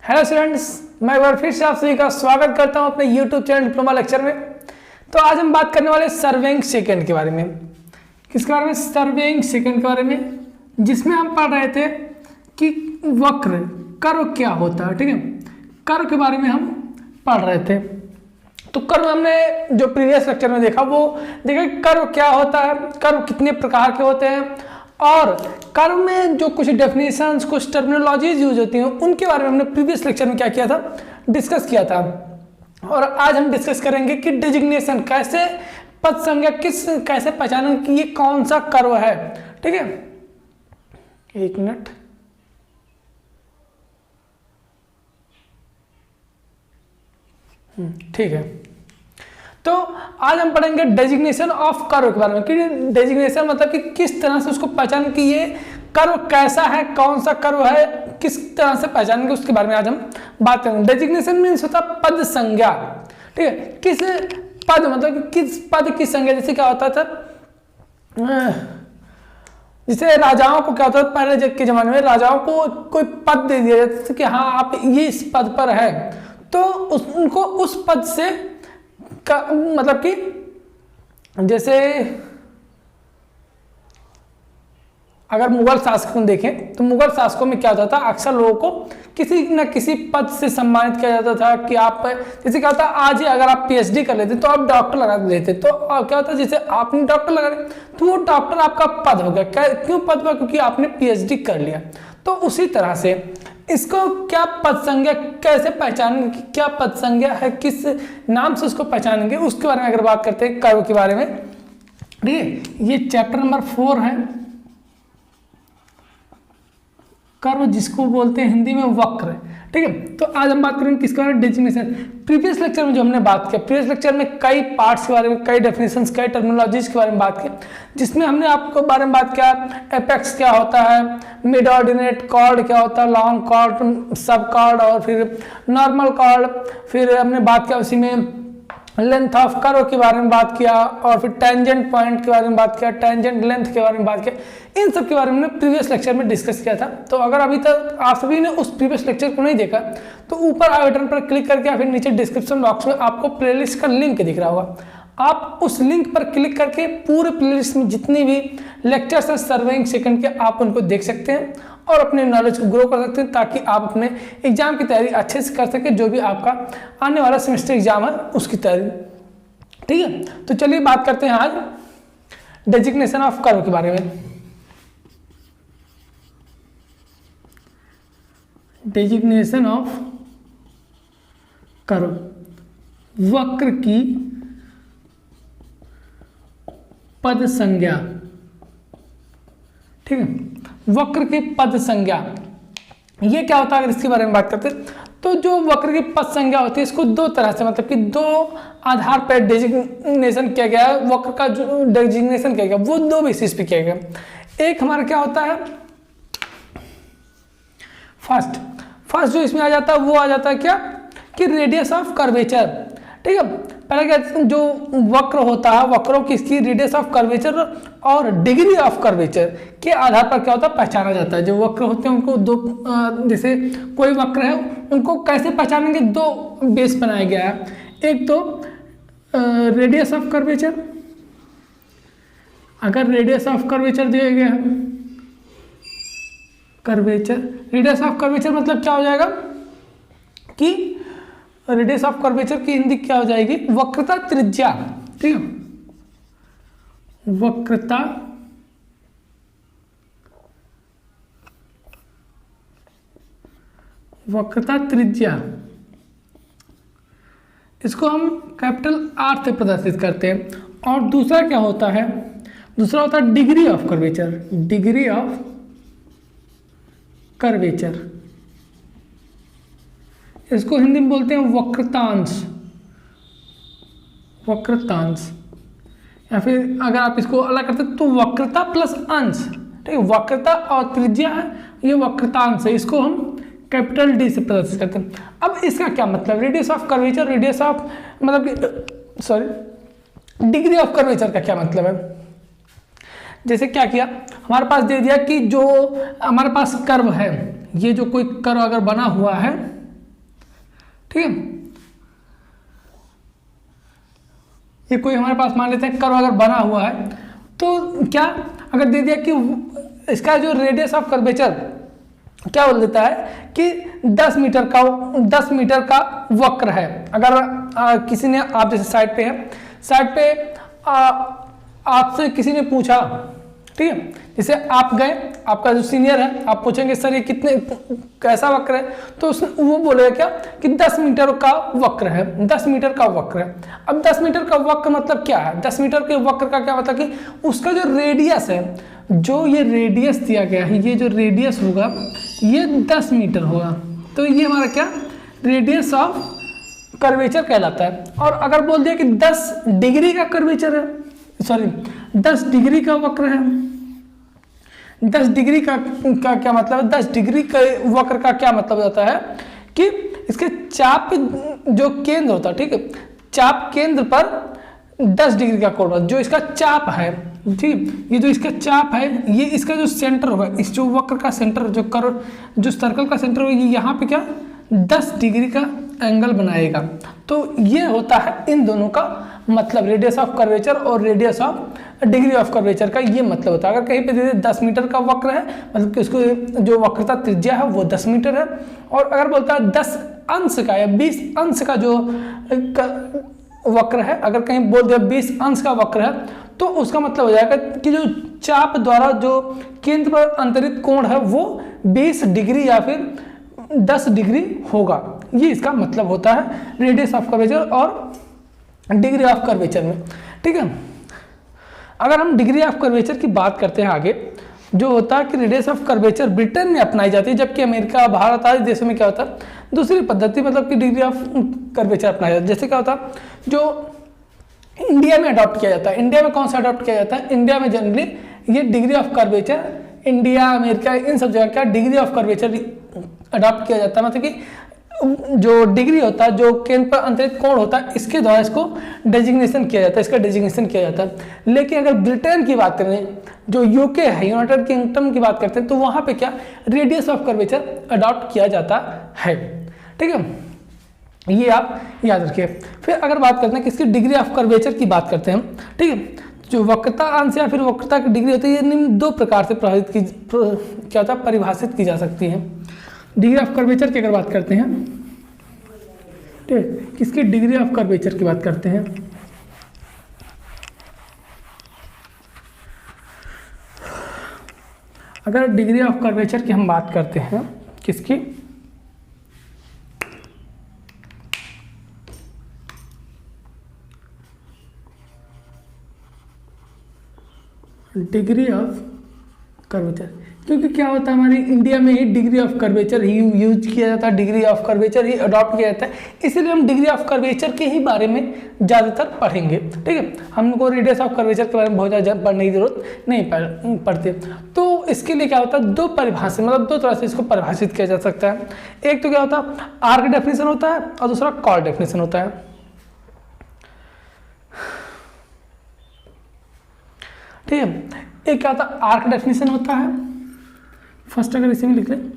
Hello students, मैं एक बार फिर से आप सभी का स्वागत करता हूं अपने यूट्यूब चैनल डिप्लोमा लेक्चर में। तो आज हम बात करने वाले सर्वेइंग सेकंड के बारे में। किसके बारे में? सर्वेइंग सेकंड के बारे में, जिसमें हम पढ़ रहे थे कि वक्र कर्व क्या होता है। ठीक है, कर्व के बारे में हम पढ़ रहे थे। तो कर्व हमने जो प्रीवियस लेक्चर में देखा वो देखा कर्व क्या होता है, कर्व कितने प्रकार के होते हैं, और कर्व में जो कुछ डेफिनेशंस, कुछ टर्मिनोलॉजीज यूज होती हैं उनके बारे में हमने प्रीवियस लेक्चर में क्या किया था, डिस्कस किया था। और आज हम डिस्कस करेंगे कि डिजिग्नेशन कैसे, पद संज्ञा कैसे पहचानें कि ये कौन सा कर्व है। ठीक है, एक मिनट। ठीक है, तो आज हम पढ़ेंगे डेजिग्नेशन ऑफ कर्व के बारे में कि डेजिग्नेशन मतलब कि किस तरह से उसको पहचान कि ये कर्व कैसा है, कौन सा कर्व है, किस तरह से पहचानेंगे उसके बारे में आज हम बात करेंगे। डेजिग्नेशन मीन्स होता है पद संज्ञा। ठीक है, किस पद मतलब कि किस पद की संज्ञा। जैसे क्या होता था, जैसे राजाओं को क्या होता था पहले के जमाने में, राजाओं को कोई पद दे दिया जाता था कि हाँ आप ये इस पद पर है, तो उनको उस पद से मतलब कि जैसे अगर मुगल शासकों को देखें तो मुगल शासकों में क्या होता था, अक्सर लोगों को किसी न किसी पद से सम्मानित किया जाता था कि आप, जैसे क्या होता आज ही अगर आप पीएचडी कर लेते तो आप डॉक्टर लगा देते, तो क्या होता जैसे आपने डॉक्टर लगा दिया तो वो डॉक्टर आपका पद हो गया। क्यों पद हुआ? क्योंकि आपने पीएचडी कर लिया। तो उसी तरह से इसको क्या पद संज्ञा कैसे पहचानेंगे कि क्या पद संज्ञा है, किस नाम से उसको पहचानेंगे, उसके बारे में अगर बात करते हैं कर्व के बारे में। ठीक है, ये चैप्टर नंबर 4 है, कर्व जिसको बोलते हैं हिंदी में वक्र। ठीक है, तो आज हम बात करेंगे किसके बारे में, डेजिग्नेशन। प्रीवियस लेक्चर में जो हमने बात किया, प्रीवियस लेक्चर में कई पार्ट्स के बारे में, कई डेफिनेशंस, कई टर्मिनोलॉजीज के बारे में बात किया, जिसमें हमने आपको बारे में बात किया एपेक्स क्या होता है, मिड ऑर्डिनेट कॉर्ड क्या होता है, लॉन्ग कॉर्ड, सब कॉर्ड और फिर नॉर्मल कॉर्ड। फिर हमने बात किया उसी में लेंथ ऑफ कर्व के बारे में बात किया, और फिर टेंजेंट पॉइंट के बारे में बात किया, टेंजेंट लेंथ के बारे में बात किया। इन सब के बारे में प्रीवियस लेक्चर में डिस्कस किया था। तो अगर अभी तक आप सभी ने उस प्रीवियस लेक्चर को नहीं देखा तो ऊपर आई बटन पर क्लिक करके या फिर नीचे डिस्क्रिप्शन बॉक्स में आपको प्लेलिस्ट का लिंक दिख रहा होगा, आप उस लिंक पर क्लिक करके पूरे प्लेलिस्ट में जितनी भी लेक्चर्स हैं सर्वेइंग सेकंड के, आप उनको देख सकते हैं और अपने नॉलेज को ग्रो कर सकते हैं, ताकि आप अपने एग्जाम की तैयारी अच्छे से कर सकें, जो भी आपका आने वाला सेमेस्टर एग्जाम है उसकी तैयारी। ठीक है, तो चलिए बात करते हैं आज डेजिग्नेशन ऑफ कर्व के बारे में। डेजिग्नेशन ऑफ कर्व, वक्र की पद संज्ञा। ठीक है, वक्र की पद संज्ञा ये क्या होता है, अगर इसके बारे में बात करते हैं तो जो वक्र की पद संज्ञा होती है इसको दो तरह से, मतलब कि दो आधार पर डेजिग्नेशन किया गया है। वक्र का जो डेजिग्नेशन किया गया वो दो बेसिस पे किया गया। एक हमारा क्या होता है, फर्स्ट जो इसमें आ जाता है वो आ जाता है क्या कि रेडियस ऑफ कर्वेचर। ठीक है, पहले क्या जो वक्र होता है, वक्रों की इसकी रेडियस ऑफ कर्वेचर और डिग्री ऑफ कर्वेचर के आधार पर क्या होता है पहचाना जाता है। जो वक्र होते हैं उनको दो, जैसे कोई वक्र है उनको कैसे पहचानेंगे, दो बेस बनाया गया है। एक तो रेडियस ऑफ कर्वेचर, अगर रेडियस ऑफ कर्वेचर दिया गया है, कर्वेचर रेडियस ऑफ कर्वेचर मतलब क्या हो जाएगा कि रेडियस ऑफ कर्वेचर की हिंदी क्या हो जाएगी, वक्रता त्रिज्या। ठीक है, वक्रता त्रिज्या, इसको हम कैपिटल आर से प्रदर्शित करते हैं। और दूसरा क्या होता है, दूसरा होता है degree of curvature, degree of curvature, इसको हिंदी में बोलते हैं वक्रतांश, वक्रतांश, या फिर अगर आप इसको अलग करते हैं तो वक्रता प्लस अंश। ठीक है, वक्रता और त्रिज्या है, ये वक्रतांश है, इसको हम कैपिटल डी से प्रदर्शित करते हैं। अब इसका क्या मतलब, radius of curvature, radius of मतलब डिग्री ऑफ कर्वेचर का क्या मतलब है। जैसे क्या किया, हमारे पास दे दिया कि जो हमारे पास कर्व है, ये जो कोई कर्व अगर बना हुआ है, ठीक है। ये कोई हमारे पास मान लेते हैं कर्व अगर बना हुआ है, तो क्या अगर दे दिया कि इसका जो रेडियस ऑफ कर्वेचर क्या बोल देता है कि 10 मीटर का वक्र है। अगर किसी ने, आप जैसे साइड पे है, साइड पे आपसे किसी ने पूछा, ठीक है, जैसे आप गए, आपका जो सीनियर है, आप पूछेंगे सर ये कितने कैसा वक्र है, तो वो बोलेगा क्या कि 10 मीटर का वक्र है, 10 मीटर का वक्र है। अब 10 मीटर का वक्र मतलब क्या है? 10 मीटर के वक्र का क्या मतलब कि उसका जो रेडियस है, जो ये रेडियस दिया गया है, ये जो रेडियस होगा ये 10 मीटर होगा। तो ये हमारा क्या रेडियस ऑफ कर्वेचर कहलाता है। और अगर बोल दिया कि 10 डिग्री का कर्वेचर है, सॉरी 10 डिग्री का वक्र है, 10 डिग्री का क्या मतलब है? 10 डिग्री के वक्र का क्या मतलब होता है कि इसके चाप जो केंद्र होता है, ठीक है, चाप केंद्र पर 10 डिग्री का कोण, जो इसका चाप है, ठीक, ये जो इसका चाप है, ये इसका जो सेंटर होगा, इस जो वक्र का सेंटर, जो सर्कल का सेंटर होगा, ये यहाँ पे क्या 10 डिग्री का एंगल बनाएगा। तो ये होता है इन दोनों का मतलब, रेडियस ऑफ कर्वेचर और radius of degree of curvature का ये मतलब होता है। अगर कहीं पे दे 10 मीटर का वक्र है, मतलब कि उसको जो वक्रता त्रिज्या है वो 10 मीटर है। और अगर बोलता है 10 अंश का या 20 अंश का जो वक्र है, अगर कहीं बोल दिया 20 अंश का वक्र है, तो उसका मतलब हो जाएगा कि जो चाप द्वारा जो केंद्र पर अंतरित कोण है वो 20 डिग्री या फिर 10 डिग्री होगा। ये इसका मतलब होता है रेडियस ऑफ कर्वेचर और डिग्री ऑफ कर्वेचर में, ठीक है। अगर हम डिग्री ऑफ कर्वेचर की बात करते हैं आगे, जो होता है कि रेडियस ऑफ कर्वेचर ब्रिटेन में अपनाई जाती है, जबकि अमेरिका, भारत आदि देशों में क्या होता है दूसरी पद्धति, मतलब कि डिग्री ऑफ कर्वेचर अपनाया जाता है। जैसे क्या होता है जो इंडिया में अडॉप्ट किया जाता है, इंडिया में कौन सा अडॉप्ट किया जाता है? इंडिया में जनरली ये degree of curvature, India, America, इन सब जगह क्या डिग्री ऑफ कर्वेचर अडॉप्ट किया जाता है। मतलब कि जो डिग्री होता है, जो केंद्र पर अंतरित कोण होता है, इसके द्वारा इसको डेजिग्नेशन किया जाता है, इसका डेजिग्नेशन किया जाता है। लेकिन अगर ब्रिटेन की बात करें, जो यूके है, यूनाइटेड किंगडम की बात करते हैं, तो वहाँ पे क्या रेडियस ऑफ कर्वेचर अडॉप्ट किया जाता है, ठीक है। ये आप याद रखिए। फिर अगर बात करते हैं किसकी डिग्री ऑफ कर्वेचर की बात करते हैं, ठीक है, जो वक्रता अंश या फिर वक्रता की डिग्री होती है, ये निम्न 2 प्रकार से क्या होता है परिभाषित की जा सकती है। डिग्री ऑफ कर्वेचर की अगर बात करते हैं, ठीक है, किसकी डिग्री ऑफ कर्वेचर की बात करते हैं, अगर डिग्री ऑफ कर्वेचर की हम बात करते हैं, किसकी डिग्री ऑफ कर्वेचर, क्योंकि क्या होता है हमारी इंडिया में ही डिग्री ऑफ कर्वेचर ही यूज किया जाता है, डिग्री ऑफ कर्वेचर ही अडॉप्ट किया जाता है, इसीलिए हम डिग्री ऑफ कर्वेचर के ही बारे में ज़्यादातर पढ़ेंगे, ठीक है। हमको रेडियस ऑफ कर्वेचर के बारे में बहुत ज़्यादा पढ़ने की जरूरत नहीं पड़ती। तो इसके लिए क्या होता है 2 परिभाषा, मतलब 2 तरह से इसको परिभाषित किया जा सकता है। एक तो क्या होता है आर्क डेफिनेशन होता है और दूसरा कॉर्ड डेफिनेशन होता है, ठीक है। एक क्या होता है आर्क डेफिनेशन होता है, फर्स्ट अगर इसी में लिख लें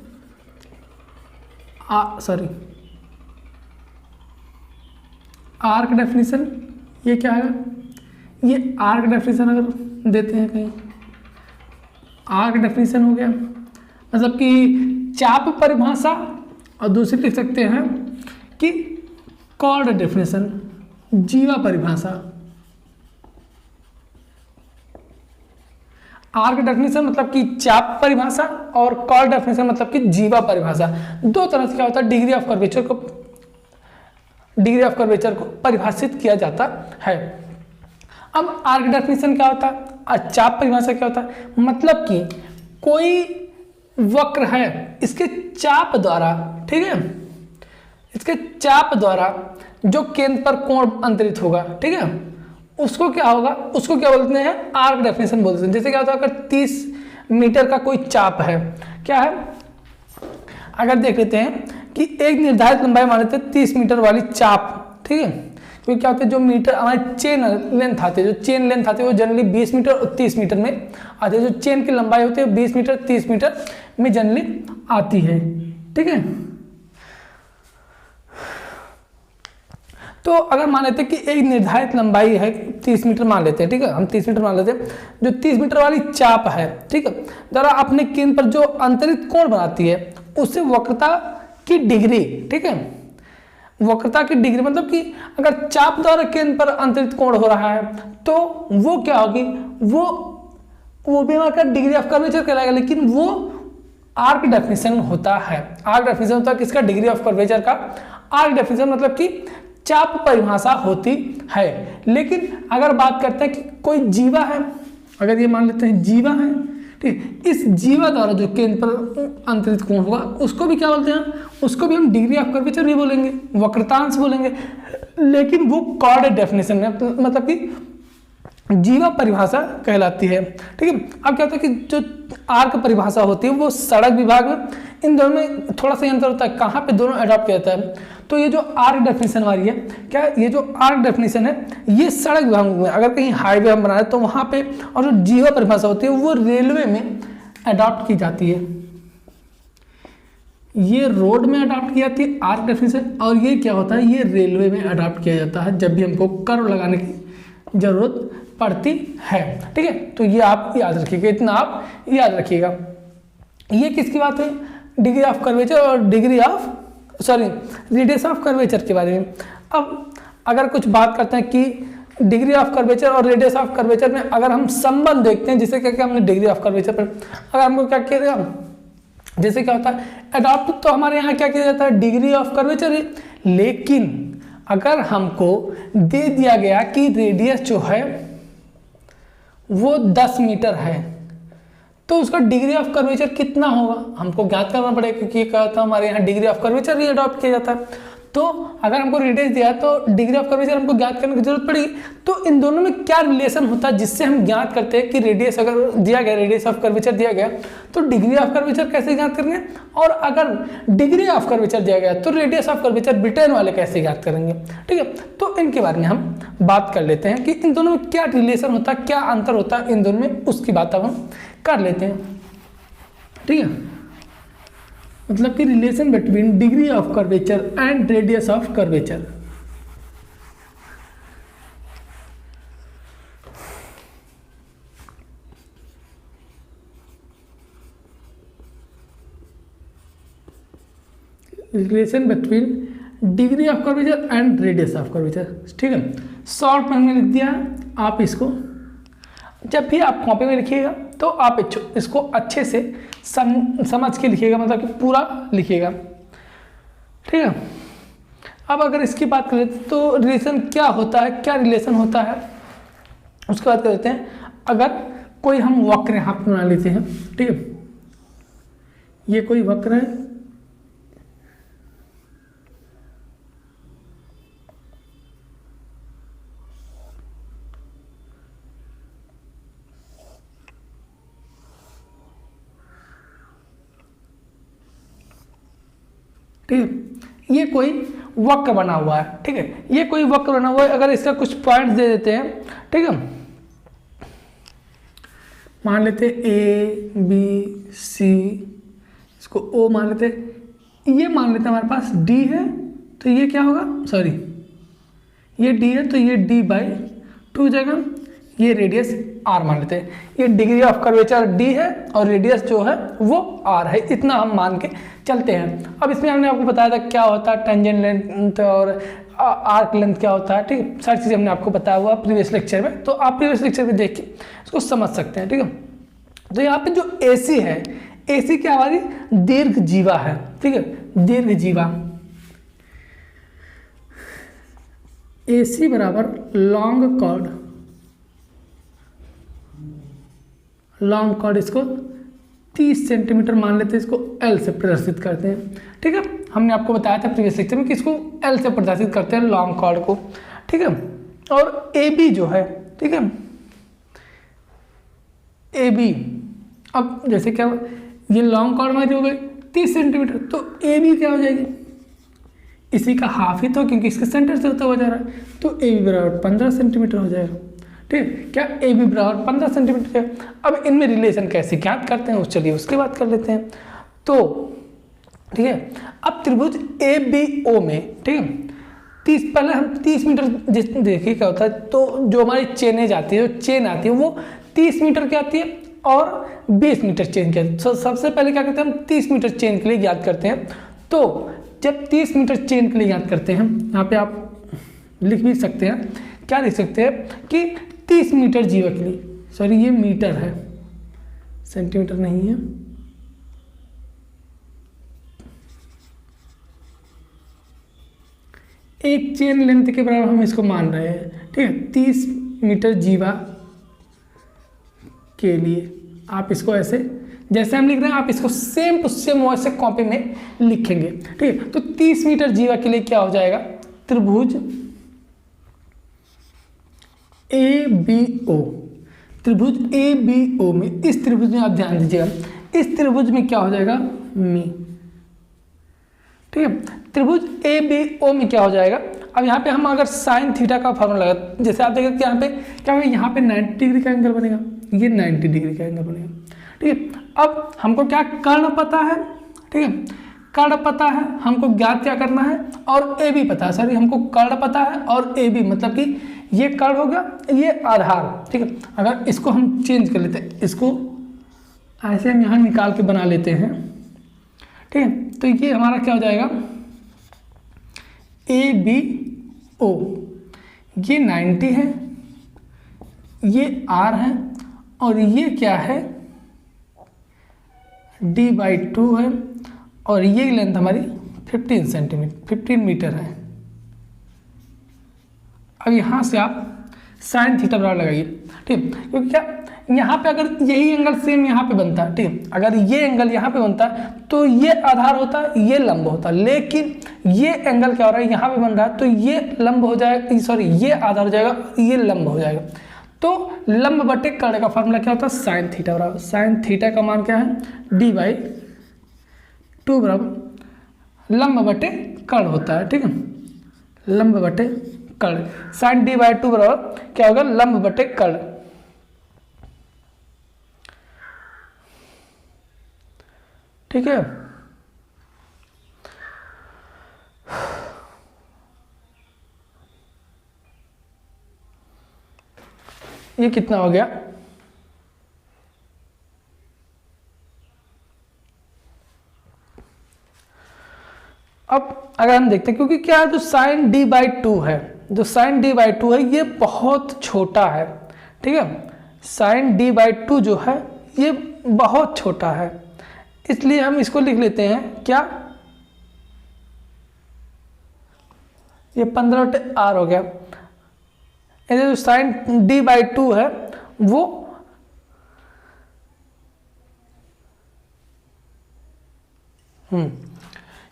आर्क डेफिनेशन, ये क्या है, ये आर्क डेफिनेशन अगर देते हैं कहीं, आर्क डेफिनेशन हो गया, मतलब कि चाप परिभाषा, और दूसरी लिख सकते हैं कि कॉर्ड डेफिनेशन, जीवा परिभाषा। आर्क डेफिनेशन मतलब कि चाप परिभाषा और कॉर्ड डेफिनेशन मतलब कि जीवा परिभाषा। 2 तरह से क्या होता है डिग्री ऑफ कर्वेचर को परिभाषित किया जाता है। अब आर्क डेफिनेशन क्या होता है और चाप परिभाषा क्या होता है, मतलब कि कोई वक्र है, इसके चाप द्वारा, ठीक है, इसके चाप द्वारा जो केंद्र पर कोण अंतरित होगा, ठीक है, उसको क्या होगा, उसको क्या बोलते हैं आर्क डेफिनेशन बोलते हैं। जैसे क्या होता है अगर 30 मीटर का कोई चाप है, क्या है, अगर देख लेते हैं कि एक निर्धारित लंबाई मान लेते हैं 30 मीटर वाली चाप, ठीक है, क्योंकि क्या होता है जो मीटर हमारी चेन लेंथ आती है, जो चेन लेंथ आती है वो जनरली 20 मीटर और 30 मीटर में आती है, जो चेन की लंबाई होती है 20 मीटर 30 मीटर में जनरली आती है, ठीक है। तो अगर मान लेते हैं कि एक निर्धारित लंबाई है 30 मीटर मान लेते हैं, ठीक है, हम 30 मीटर मान लेते हैं, जो 30 मीटर वाली चाप है, ठीक है, द्वारा अपने केंद्र पर जो अंतरित कोण बनाती है उससे वक्रता की डिग्री, ठीक है, वक्रता की डिग्री मतलब कि अगर चाप द्वारा केंद्र पर अंतरित कोण हो रहा है तो वो क्या होगी, वो भी हमारा डिग्री ऑफ कर्वेचर कहलाएगा, लेकिन वो आर्क डेफिनेशन होता है। आर्क डेफिनेशन होता है किसका, डिग्री ऑफ कर्वेचर का। आर्क डेफिनेशन मतलब कि चाप परिभाषा होती है। लेकिन अगर बात करते हैं कि कोई जीवा है, अगर ये मान लेते हैं जीवा है, ठीक, इस जीवा द्वारा जो केंद्र पर अंतरित कोण होगा उसको भी क्या बोलते हैं, उसको भी हम डिग्री ऑफ कर्वेचर भी बोलेंगे, वक्रतांश बोलेंगे, लेकिन वो कॉर्ड डेफिनेशन है, मतलब कि जीवा परिभाषा कहलाती है, ठीक है। अब क्या होता है कि जो आर्क परिभाषा होती है वो सड़क विभाग में, इन दोनों में थोड़ा सा अंतर होता है, कहाँ पे दोनों अडॉप्ट किया जाता है। तो ये जो आर्क डेफिनेशन हमारी है, क्या ये जो आर्क डेफिनेशन है ये सड़क विभाग में, अगर कहीं हाईवे हम बना रहे तो वहाँ पे, और जो जीवा परिभाषा होती है वो रेलवे में अडॉप्ट की जाती है, ये रोड में अडॉप्ट की जाती है आर्क डेफिनेशन, और ये क्या होता है, ये रेलवे में अडॉप्ट किया जाता है जब भी हमको कर्व लगाने की जरूरत पड़ती है, ठीक है। तो ये आप याद रखिएगा, इतना आप याद रखिएगा। ये किसकी बात है, डिग्री ऑफ कर्वेचर और degree of radius of curvature के बारे में। अब अगर कुछ बात करते हैं कि डिग्री ऑफ कर्वेचर और रेडियस ऑफ कर्वेचर में अगर हम संबंध देखते हैं, जिसे क्या क्या हमने डिग्री ऑफ कर्वेचर पर अगर हमको क्या किया, जैसे क्या होता है अडॉप्ट, तो हमारे यहाँ क्या किया जाता है डिग्री ऑफ कर्वेचर है, लेकिन अगर हमको दे दिया गया कि रेडियस जो है वो 10 मीटर है तो उसका डिग्री ऑफ कर्वेचर कितना होगा हमको ज्ञात करना पड़ेगा, क्योंकि ये क्या था हमारे यहाँ डिग्री ऑफ कर्वेचर ही अडॉप्ट किया जाता है। तो अगर हमको रेडियस दिया तो डिग्री ऑफ कर्वेचर हमको ज्ञात करने की जरूरत पड़ेगी। तो इन दोनों में क्या रिलेशन होता है जिससे हम ज्ञात करते हैं कि रेडियस अगर दिया गया, रेडियस ऑफ कर्वेचर दिया गया तो डिग्री ऑफ कर्वेचर कैसे ज्ञात करेंगे, और अगर डिग्री ऑफ कर्वेचर दिया गया तो रेडियस ऑफ कर्वेचर ब्रिटेन वाले कैसे ज्ञात करेंगे, ठीक है। तो इनके बारे में हम बात कर लेते हैं कि इन दोनों में क्या रिलेशन होता है, क्या अंतर होता है इन दोनों में, उसकी बात अब हम कर लेते हैं, ठीक है। मतलब कि relation between degree of curvature and radius of curvature. Relation between degree of curvature and radius of curvature, ठीक है। शॉर्ट में हमने लिख दिया है, आप इसको जब भी आप कॉपी में लिखिएगा तो आप इसको अच्छे से समझ के लिखिएगा, मतलब कि पूरा लिखिएगा, ठीक है। अब अगर इसकी बात करें तो रिलेशन क्या होता है, क्या रिलेशन होता है उसके बाद करते हैं। अगर कोई हम वक्र यहाँ पर बना लेते हैं, ठीक है, ये कोई वक्र है, ठीक है, ये कोई वक्र बना हुआ है, ठीक है, ये कोई वक्र बना हुआ है। अगर इसका कुछ पॉइंट्स दे देते हैं, ठीक है, मान लेते ए बी सी, इसको ओ मान लेते, ये मान लेते हमारे पास डी है, तो ये क्या होगा, सॉरी ये डी है तो ये डी बाई 2 हो जाएगा, ये रेडियस आर मान लेते हैं। ये डिग्री ऑफ कर्वेचर डी है और रेडियस जो है वो आर है, इतना हम मान के चलते हैं। अब इसमें हमने आपको बताया था क्या होता है टेंजेंट लेंथ और आर्क लेंथ क्या होता है, ठीक है, सारी चीज़ें हमने आपको बताया हुआ प्रीवियस लेक्चर में, तो आप प्रीवियस लेक्चर में देख के इसको समझ सकते हैं, ठीक है। तो यहाँ पे जो AC है, AC क्या हमारी दीर्घ जीवा है, ठीक है, दीर्घ जीवा, AC बराबर लॉन्ग कॉर्ड, लॉन्ग कॉर्ड इसको 30 सेंटीमीटर मान लेते हैं, इसको L से प्रदर्शित करते हैं, ठीक है। हमने आपको बताया था प्रीवियस लेक्चर में कि इसको L से प्रदर्शित करते हैं लॉन्ग कॉर्ड को, ठीक है। और AB जो है, ठीक है, AB, अब जैसे क्या ये लॉन्ग कॉर्ड हमारी हो गई 30 सेंटीमीटर, तो AB क्या हो जाएगी, इसी का हाफ ही तो, क्योंकि इसके सेंटर से होता हुआ जा रहा है, तो AB बराबर 15 सेंटीमीटर हो जाएगा, ठीक है। क्या AB बराबर 15 सेंटीमीटर है। अब इनमें रिलेशन कैसे ज्ञात करते हैं, चलिए उसकी बात कर लेते हैं। तो ठीक है, अब त्रिभुज ABO में, ठीक है, पहले हम 30 मीटर देखिए क्या होता है। तो जो हमारी चेनें जाती है, जो चेन आती है वो 30 मीटर की आती है और 20 मीटर चेन की आती है। तो सबसे पहले क्या करते हैं, हम 30 मीटर चेन के लिए याद करते हैं। तो जब 30 मीटर चेन के लिए याद करते हैं, यहाँ पे आप लिख भी सकते हैं, क्या लिख सकते हैं कि 30 मीटर जीवा के लिए, सॉरी ये मीटर है, सेंटीमीटर नहीं है, एक चेन लेंथ के बराबर हम इसको मान रहे हैं, ठीक है। 30 मीटर जीवा के लिए आप इसको ऐसे, जैसे हम लिख रहे हैं आप इसको सेम टू सेम वैसे कॉपी में लिखेंगे, ठीक है। तो 30 मीटर जीवा के लिए क्या हो जाएगा, त्रिभुज ABO, त्रिभुज ABO में, इस त्रिभुज में आप ध्यान दीजिएगा, इस त्रिभुज में क्या हो जाएगा, मी, ठीक है। त्रिभुज ABO में क्या हो जाएगा, अब यहाँ पे हम अगर साइन थीटा का फॉर्मूला लगा, जैसे आप देखें कि यहाँ पे क्या होगा, यहाँ पे 90 डिग्री का एंगल बनेगा, ये 90 डिग्री का एंगल बनेगा, ठीक है। अब हमको क्या कर्ण पता है, ठीक है, कर्ण पता है, हमको ज्ञात क्या करना है, और AB पता है, सॉरी हमको कर्ण पता है और AB, मतलब कि ये कर्ण होगा, ये आधार, ठीक है। अगर इसको हम चेंज कर लेते हैं, इसको ऐसे हम यहाँ निकाल के बना लेते हैं, ठीक है। तो ये हमारा क्या हो जाएगा, ABO, ये 90 है, ये R है, और ये क्या है, D/2 है, और ये लेंथ हमारी 15 सेंटीमीटर 15 मीटर है। अब यहाँ से आप साइन थीटा बराबर लगाइए, ठीक है, क्योंकि क्या यहाँ पे अगर यही एंगल सेम यहाँ पे बनता है, ठीक है, अगर ये एंगल यहाँ पे बनता है तो ये आधार होता है, ये लंब होता है, लेकिन ये एंगल क्या हो रहा है, यहाँ पे बन रहा है, तो ये लंब हो जाएगा, सॉरी ये आधार हो जाएगा, ये लंब हो जाएगा। तो लंब बटे कर्ण का फॉर्मूला क्या होता है, साइन थीटा बराबर, साइन थीटा का मान क्या है, D/2 बराबर लंब बटे कर्ण होता है, ठीक है, लंब बटे कर्ण, साइन D/2 बराबर क्या होगा, लंब बटे कर्ण, ठीक है। ये कितना हो गया, अब अगर हम देखते हैं, क्योंकि क्या है, जो साइन D/2 है, जो साइन D/2 है ये बहुत छोटा है, ठीक है, साइन D/2 जो है ये बहुत छोटा है, इसलिए हम इसको लिख लेते हैं क्या, ये 15/r हो गया। ये जो साइन D/2 है वो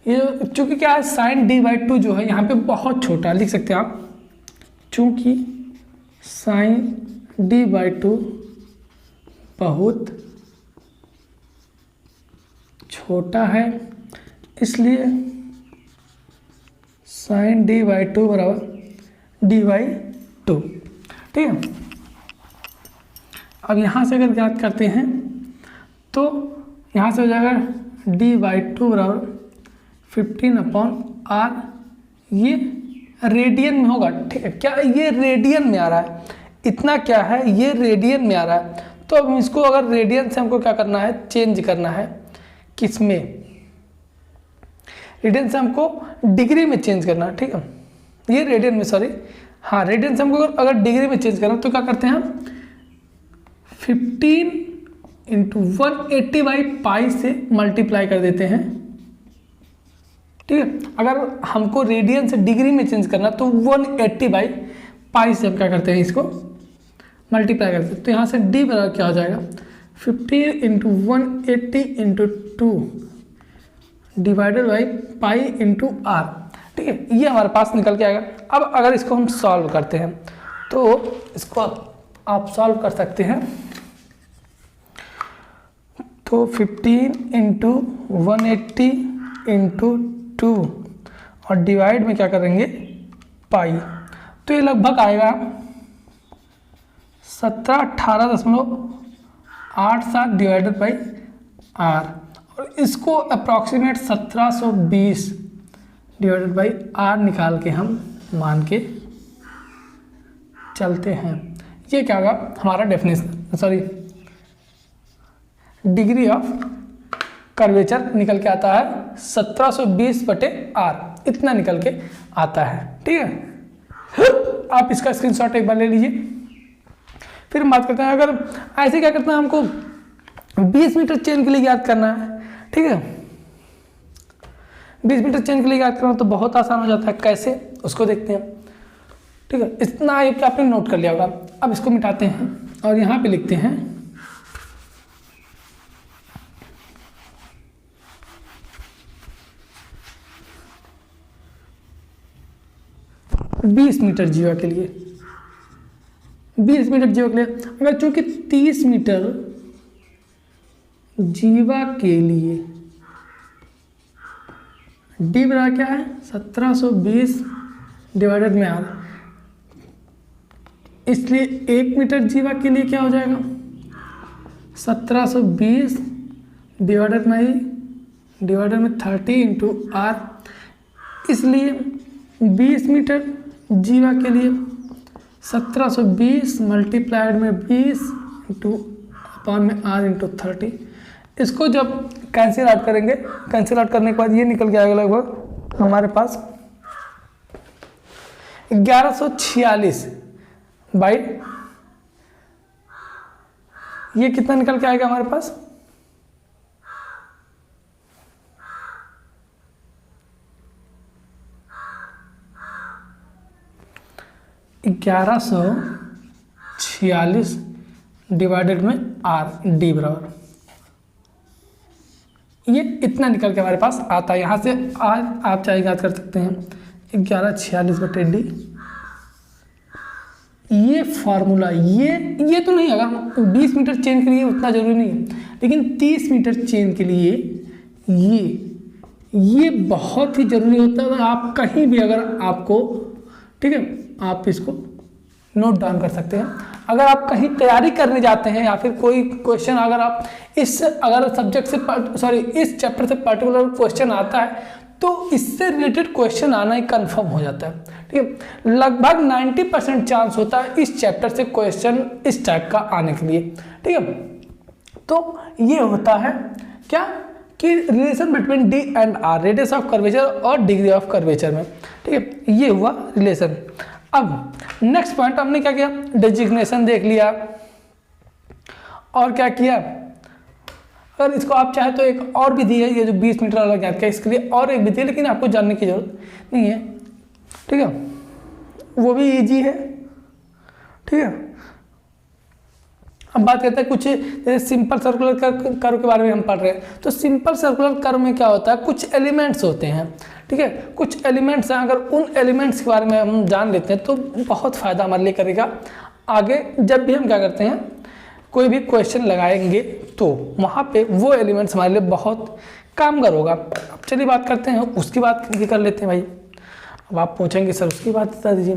ये चूंकि क्या है, साइन D/2 जो है यहाँ पे बहुत छोटा है, लिख सकते हैं आप, चूंकि साइन D/2 बहुत छोटा है, इसलिए साइन D/2 बराबर D/2, ठीक है। अब यहाँ से अगर याद करते हैं तो यहाँ से हो जाएगा D/2 बराबर 15/r, ये रेडियन में होगा, ठीक है, क्या ये रेडियन में आ रहा है, इतना क्या है, ये रेडियन में आ रहा है। तो अब इसको अगर रेडियन से हमको क्या करना है, चेंज करना है, किसमें, रेडियन से हमको डिग्री में चेंज करना है, ठीक है, ये रेडियन में, सॉरी हाँ, रेडियन से हमको अगर डिग्री में चेंज करना तो क्या करते हैं हम, 15 × 180/π से मल्टीप्लाई कर देते हैं, ठीक है। अगर हमको रेडियन से डिग्री में चेंज करना तो 180/π से हम क्या करते हैं, इसको मल्टीप्लाई करते हैं। तो यहाँ से d बराबर क्या हो जाएगा, 15 × 180 × 2 / π × r, ठीक है, ये हमारे पास निकल के आएगा। अब अगर इसको हम सॉल्व करते हैं तो इसको आप सॉल्व कर सकते हैं, तो 15 × 180 × 2 और डिवाइड में क्या करेंगे, पाई, तो ये लगभग आएगा 1718.87 डिवाइडेड बाई r, और इसको अप्रॉक्सीमेट 1720 डिवाइडेड बाई r निकाल के हम मान के चलते हैं। ये क्या होगा हमारा definition, sorry degree of curvature निकल के आता है 1720/r, इतना निकल के आता है। ठीक है, आप इसका स्क्रीनशॉट एक बार ले लीजिए। फिर हम बात करते हैं, अगर ऐसे क्या करते हैं, हमको 20 मीटर चेन के लिए याद करना है। ठीक है, 20 मीटर चेन के लिए याद करना तो बहुत आसान हो जाता है, कैसे उसको देखते हैं। ठीक है, इतना आपने नोट कर लिया होगा। अब इसको मिटाते हैं और यहाँ पे लिखते हैं 20 मीटर जीवा के लिए, 20 मीटर जीवा के लिए, अगर चूंकि 30 मीटर जीवा के लिए डी बराबर क्या है 1720 डिवाइडेड में आर, इसलिए 1 मीटर जीवा के लिए क्या हो जाएगा 1720 डिवाइडेड में 30 इंटू आर, इसलिए 20 मीटर जीवा के लिए 1720 मल्टीप्लाइड में 20 इंटू अपॉन में आर इंटू 30। इसको जब कैंसिल आउट करेंगे, कैंसिल आउट करने के बाद ये निकल के आएगा लगभग हमारे पास 1146 बाई, ये कितना निकल के आएगा हमारे पास 1146 डिवाइडेड में आर डी बराबर, ये इतना निकल के हमारे पास आता है। यहाँ से आज आप चाहे याद कर सकते हैं 1146/d। ये फार्मूला ये तो नहीं, अगर 20 मीटर चेन के लिए उतना जरूरी नहीं है, लेकिन 30 मीटर चेन के लिए ये बहुत ही जरूरी होता है। आप कहीं भी अगर आपको, ठीक है, आप इसको नोट डाउन कर सकते हैं। अगर आप कहीं तैयारी करने जाते हैं या फिर कोई क्वेश्चन अगर आप अगर सब्जेक्ट से इस चैप्टर से पर्टिकुलर क्वेश्चन आता है तो इससे रिलेटेड क्वेश्चन आना ही कंफर्म हो जाता है। ठीक है, लगभग 90% चांस होता है इस चैप्टर से क्वेश्चन इस टाइप का आने के लिए। ठीक है, तो ये होता है क्या कि relation between D and R, radius of curvature और डिग्री ऑफ कर्वेचर में। ठीक है, ये हुआ रिलेशन। अब नेक्स्ट पॉइंट हमने क्या किया, डेजिग्नेशन देख लिया और क्या किया, अगर इसको आप चाहे तो एक और विधि है, ये जो 20 मीटर वाला ज्ञात किया, इसके लिए और एक विधि है, लेकिन आपको जानने की जरूरत नहीं है। ठीक है, वो भी इजी है। ठीक है, अब बात करते हैं कुछ जैसे सिंपल सर्कुलर कर्व के बारे में हम पढ़ रहे हैं। तो सिंपल सर्कुलर कर्व में क्या होता है, कुछ एलिमेंट्स होते हैं। ठीक है, कुछ एलिमेंट्स हैं, अगर उन एलिमेंट्स के बारे में हम जान लेते हैं तो बहुत फ़ायदा हमारे लिए करेगा। आगे जब भी हम क्या करते हैं, कोई भी क्वेश्चन लगाएंगे तो वहाँ पे वो एलिमेंट्स हमारे लिए बहुत कामगार होगा। अब चलिए बात करते हैं, उसकी बात कर लेते हैं भाई। अब आप पूछेंगे सर उसकी बात बता दीजिए।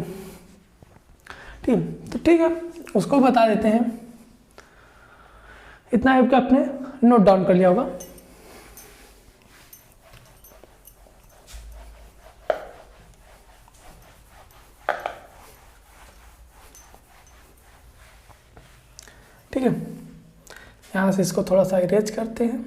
ठीक, तो ठीक है, उसको बता देते हैं। इतना है कि आपने नोट डाउन कर लिया होगा। ठीक है, यहाँ से इसको थोड़ा सा इरेज करते हैं।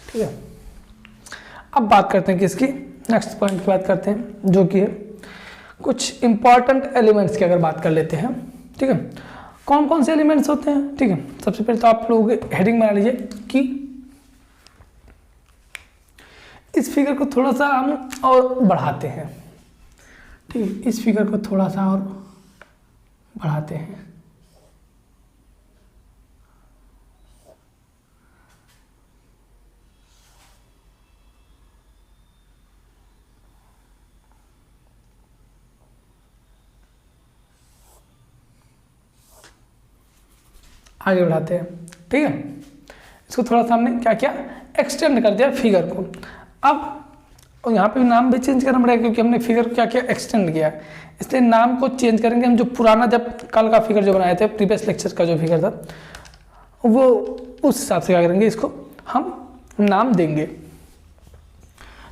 ठीक है, अब बात करते हैं किसकी, नेक्स्ट पॉइंट की बात करते हैं, जो कि है कुछ इंपॉर्टेंट एलिमेंट्स की अगर बात कर लेते हैं। ठीक है, कौन कौन से एलिमेंट्स होते हैं। ठीक है, सबसे पहले तो आप लोग हेडिंग बना लीजिए कि इस फिगर को थोड़ा सा हम और बढ़ाते हैं। ठीक है, इस फिगर को थोड़ा सा और बढ़ाते हैं। आगे बढ़ाते हैं। ठीक है, इसको थोड़ा सा हमने क्या किया, एक्सटेंड कर दिया फिगर को। अब और यहाँ पे नाम भी चेंज करना पड़ेगा क्योंकि हमने फिगर क्या किया, एक्सटेंड किया, इसलिए नाम को चेंज करेंगे हम। जो पुराना जब कल का फिगर जो बनाए थे, प्रीवियस लेक्चर का जो फिगर था, वो उस हिसाब से क्या करेंगे, इसको हम नाम देंगे।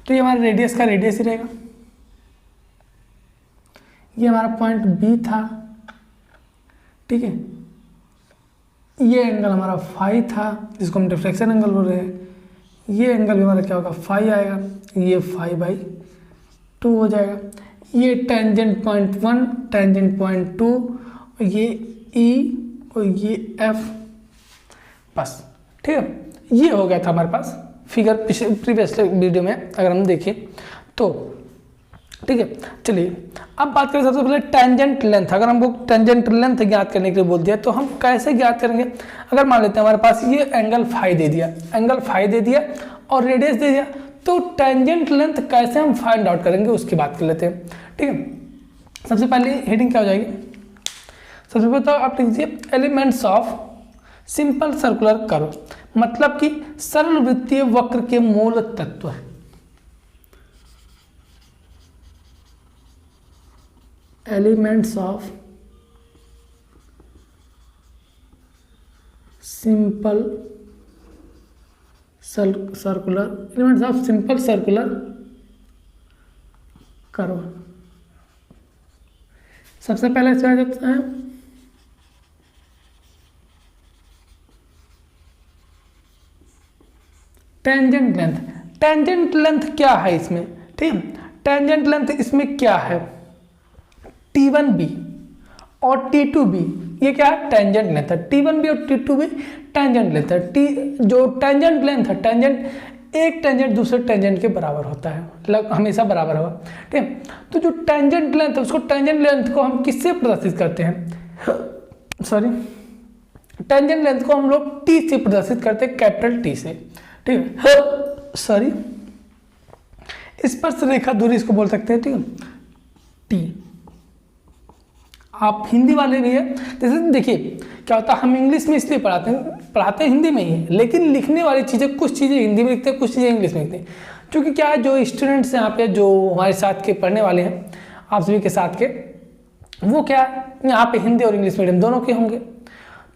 तो ये हमारा रेडियस का रेडियस ही रहेगा, ये हमारा पॉइंट बी था। ठीक है, ये एंगल हमारा फाई था जिसको हम डिफ्लेक्शन एंगल बोल रहे हैं। ये एंगल भी हमारा क्या होगा, फाई आएगा, ये फाई बाई 2 हो जाएगा। ये टेंजेंट पॉइंट 1, टेंजेंट पॉइंट 2, ये ई और ये एफ, बस। ठीक है, ये हो गया था हमारे पास फिगर प्रीवियस वीडियो में अगर हम देखें तो। ठीक है, चलिए अब बात करें सबसे पहले टेंजेंट लेंथ। अगर हमको टेंजेंट लेंथ ज्ञात करने के लिए बोल दिया तो हम कैसे ज्ञात करेंगे। अगर मान लेते हैं हमारे पास ये एंगल फाई दे दिया, एंगल फाई दे दिया और रेडियस दे दिया, तो टेंजेंट लेंथ कैसे हम फाइंड आउट करेंगे उसकी बात कर लेते हैं। ठीक है, सबसे पहले हेडिंग क्या हो जाएगी, सबसे पहले तो आप लिख दीजिए elements of simple circular curve, मतलब कि सरल वृत्तीय वक्र के मूल तत्व। Elements of simple circular, elements of simple circular curve. सबसे पहले क्या देखते हैं, टेंजेंट लेंथ। टेंजेंट लेंथ क्या है इसमें, ठीक है, टेंजेंट लेंथ इसमें क्या है, T1b और T2b, ये क्या है, टेंजेंट लेंथ है। T1b और T2b टेंजेंट लेंथ है। जो टेंजेंट लेंथ है, टेंजेंट एक टेंजेंट दूसरे टेंजेंट के बराबर होता है, हमेशा बराबर होगा। ठीक है, तो जो टेंजेंट लेंथ है उसको, टेंजेंट लेंथ को हम किससे प्रदर्शित करते हैं, सॉरी, टेंजेंट लेंथ को हम लोग T से प्रदर्शित करते हैं, कैपिटल T से। ठीक है, सॉरी, स्पर्श रेखा दूरी इसको बोल सकते हैं। ठीक है, T। आप हिंदी वाले भी है, जैसे देखिए क्या होता है, हम इंग्लिश में इसलिए पढ़ाते हैं हिंदी में ही, लेकिन लिखने वाली चीज़ें, कुछ चीज़ें हिंदी में लिखते हैं, कुछ चीज़ें इंग्लिश में लिखते हैं। क्योंकि क्या है, जो स्टूडेंट्स यहाँ पे जो हमारे साथ के पढ़ने वाले हैं, आप सभी के साथ के, वो क्या है, यहाँ पे हिंदी और इंग्लिश मीडियम दोनों के होंगे।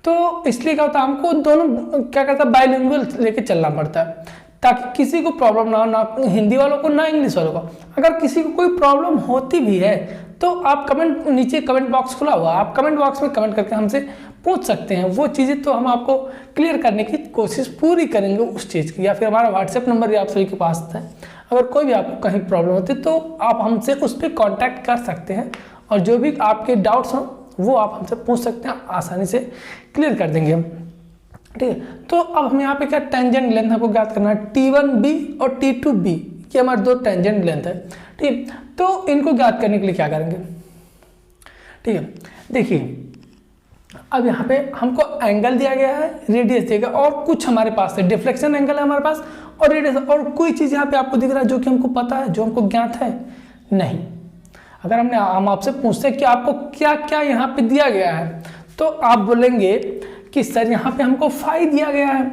तो इसलिए क्या होता है, हमको दोनों क्या कहता है, बाइलिंगुअल लेके चलना पड़ता है, ताकि किसी को प्रॉब्लम ना हो, ना हिंदी वालों को ना इंग्लिश वालों को। अगर किसी को कोई प्रॉब्लम होती भी है तो आप कमेंट, नीचे कमेंट बॉक्स खुला हुआ, आप कमेंट बॉक्स में कमेंट करके हमसे पूछ सकते हैं। वो चीज़ें तो हम आपको क्लियर करने की कोशिश पूरी करेंगे उस चीज़ की, या फिर हमारा व्हाट्सएप नंबर भी आप सभी के पास है। अगर कोई भी आपको कहीं प्रॉब्लम होती है तो आप हमसे उस पर कॉन्टैक्ट कर सकते हैं, और जो भी आपके डाउट्स हों वो आप हमसे पूछ सकते हैं, आसानी से क्लियर कर देंगे हम। ठीक है, तो अब हम यहाँ पे क्या, टेंजेंट लेंथ हमको ज्ञात करना है। T1b और T2b ये हमारे दो टेंजेंट लेंथ है। ठीक, तो इनको ज्ञात करने के लिए क्या करेंगे, ठीक है, देखिए अब यहाँ पे हमको एंगल दिया गया है, रेडियस दिया गया, और कुछ हमारे पास है, डिफ्लेक्शन एंगल है हमारे पास, और रेडियस, और कोई चीज़ यहाँ पे आपको दिख रहा है जो कि हमको पता है, जो हमको ज्ञात है नहीं। अगर हम आपसे पूछते हैं कि आपको क्या क्या यहाँ पे दिया गया है, तो आप बोलेंगे कि सर यहाँ पे हमको फाई दिया गया है,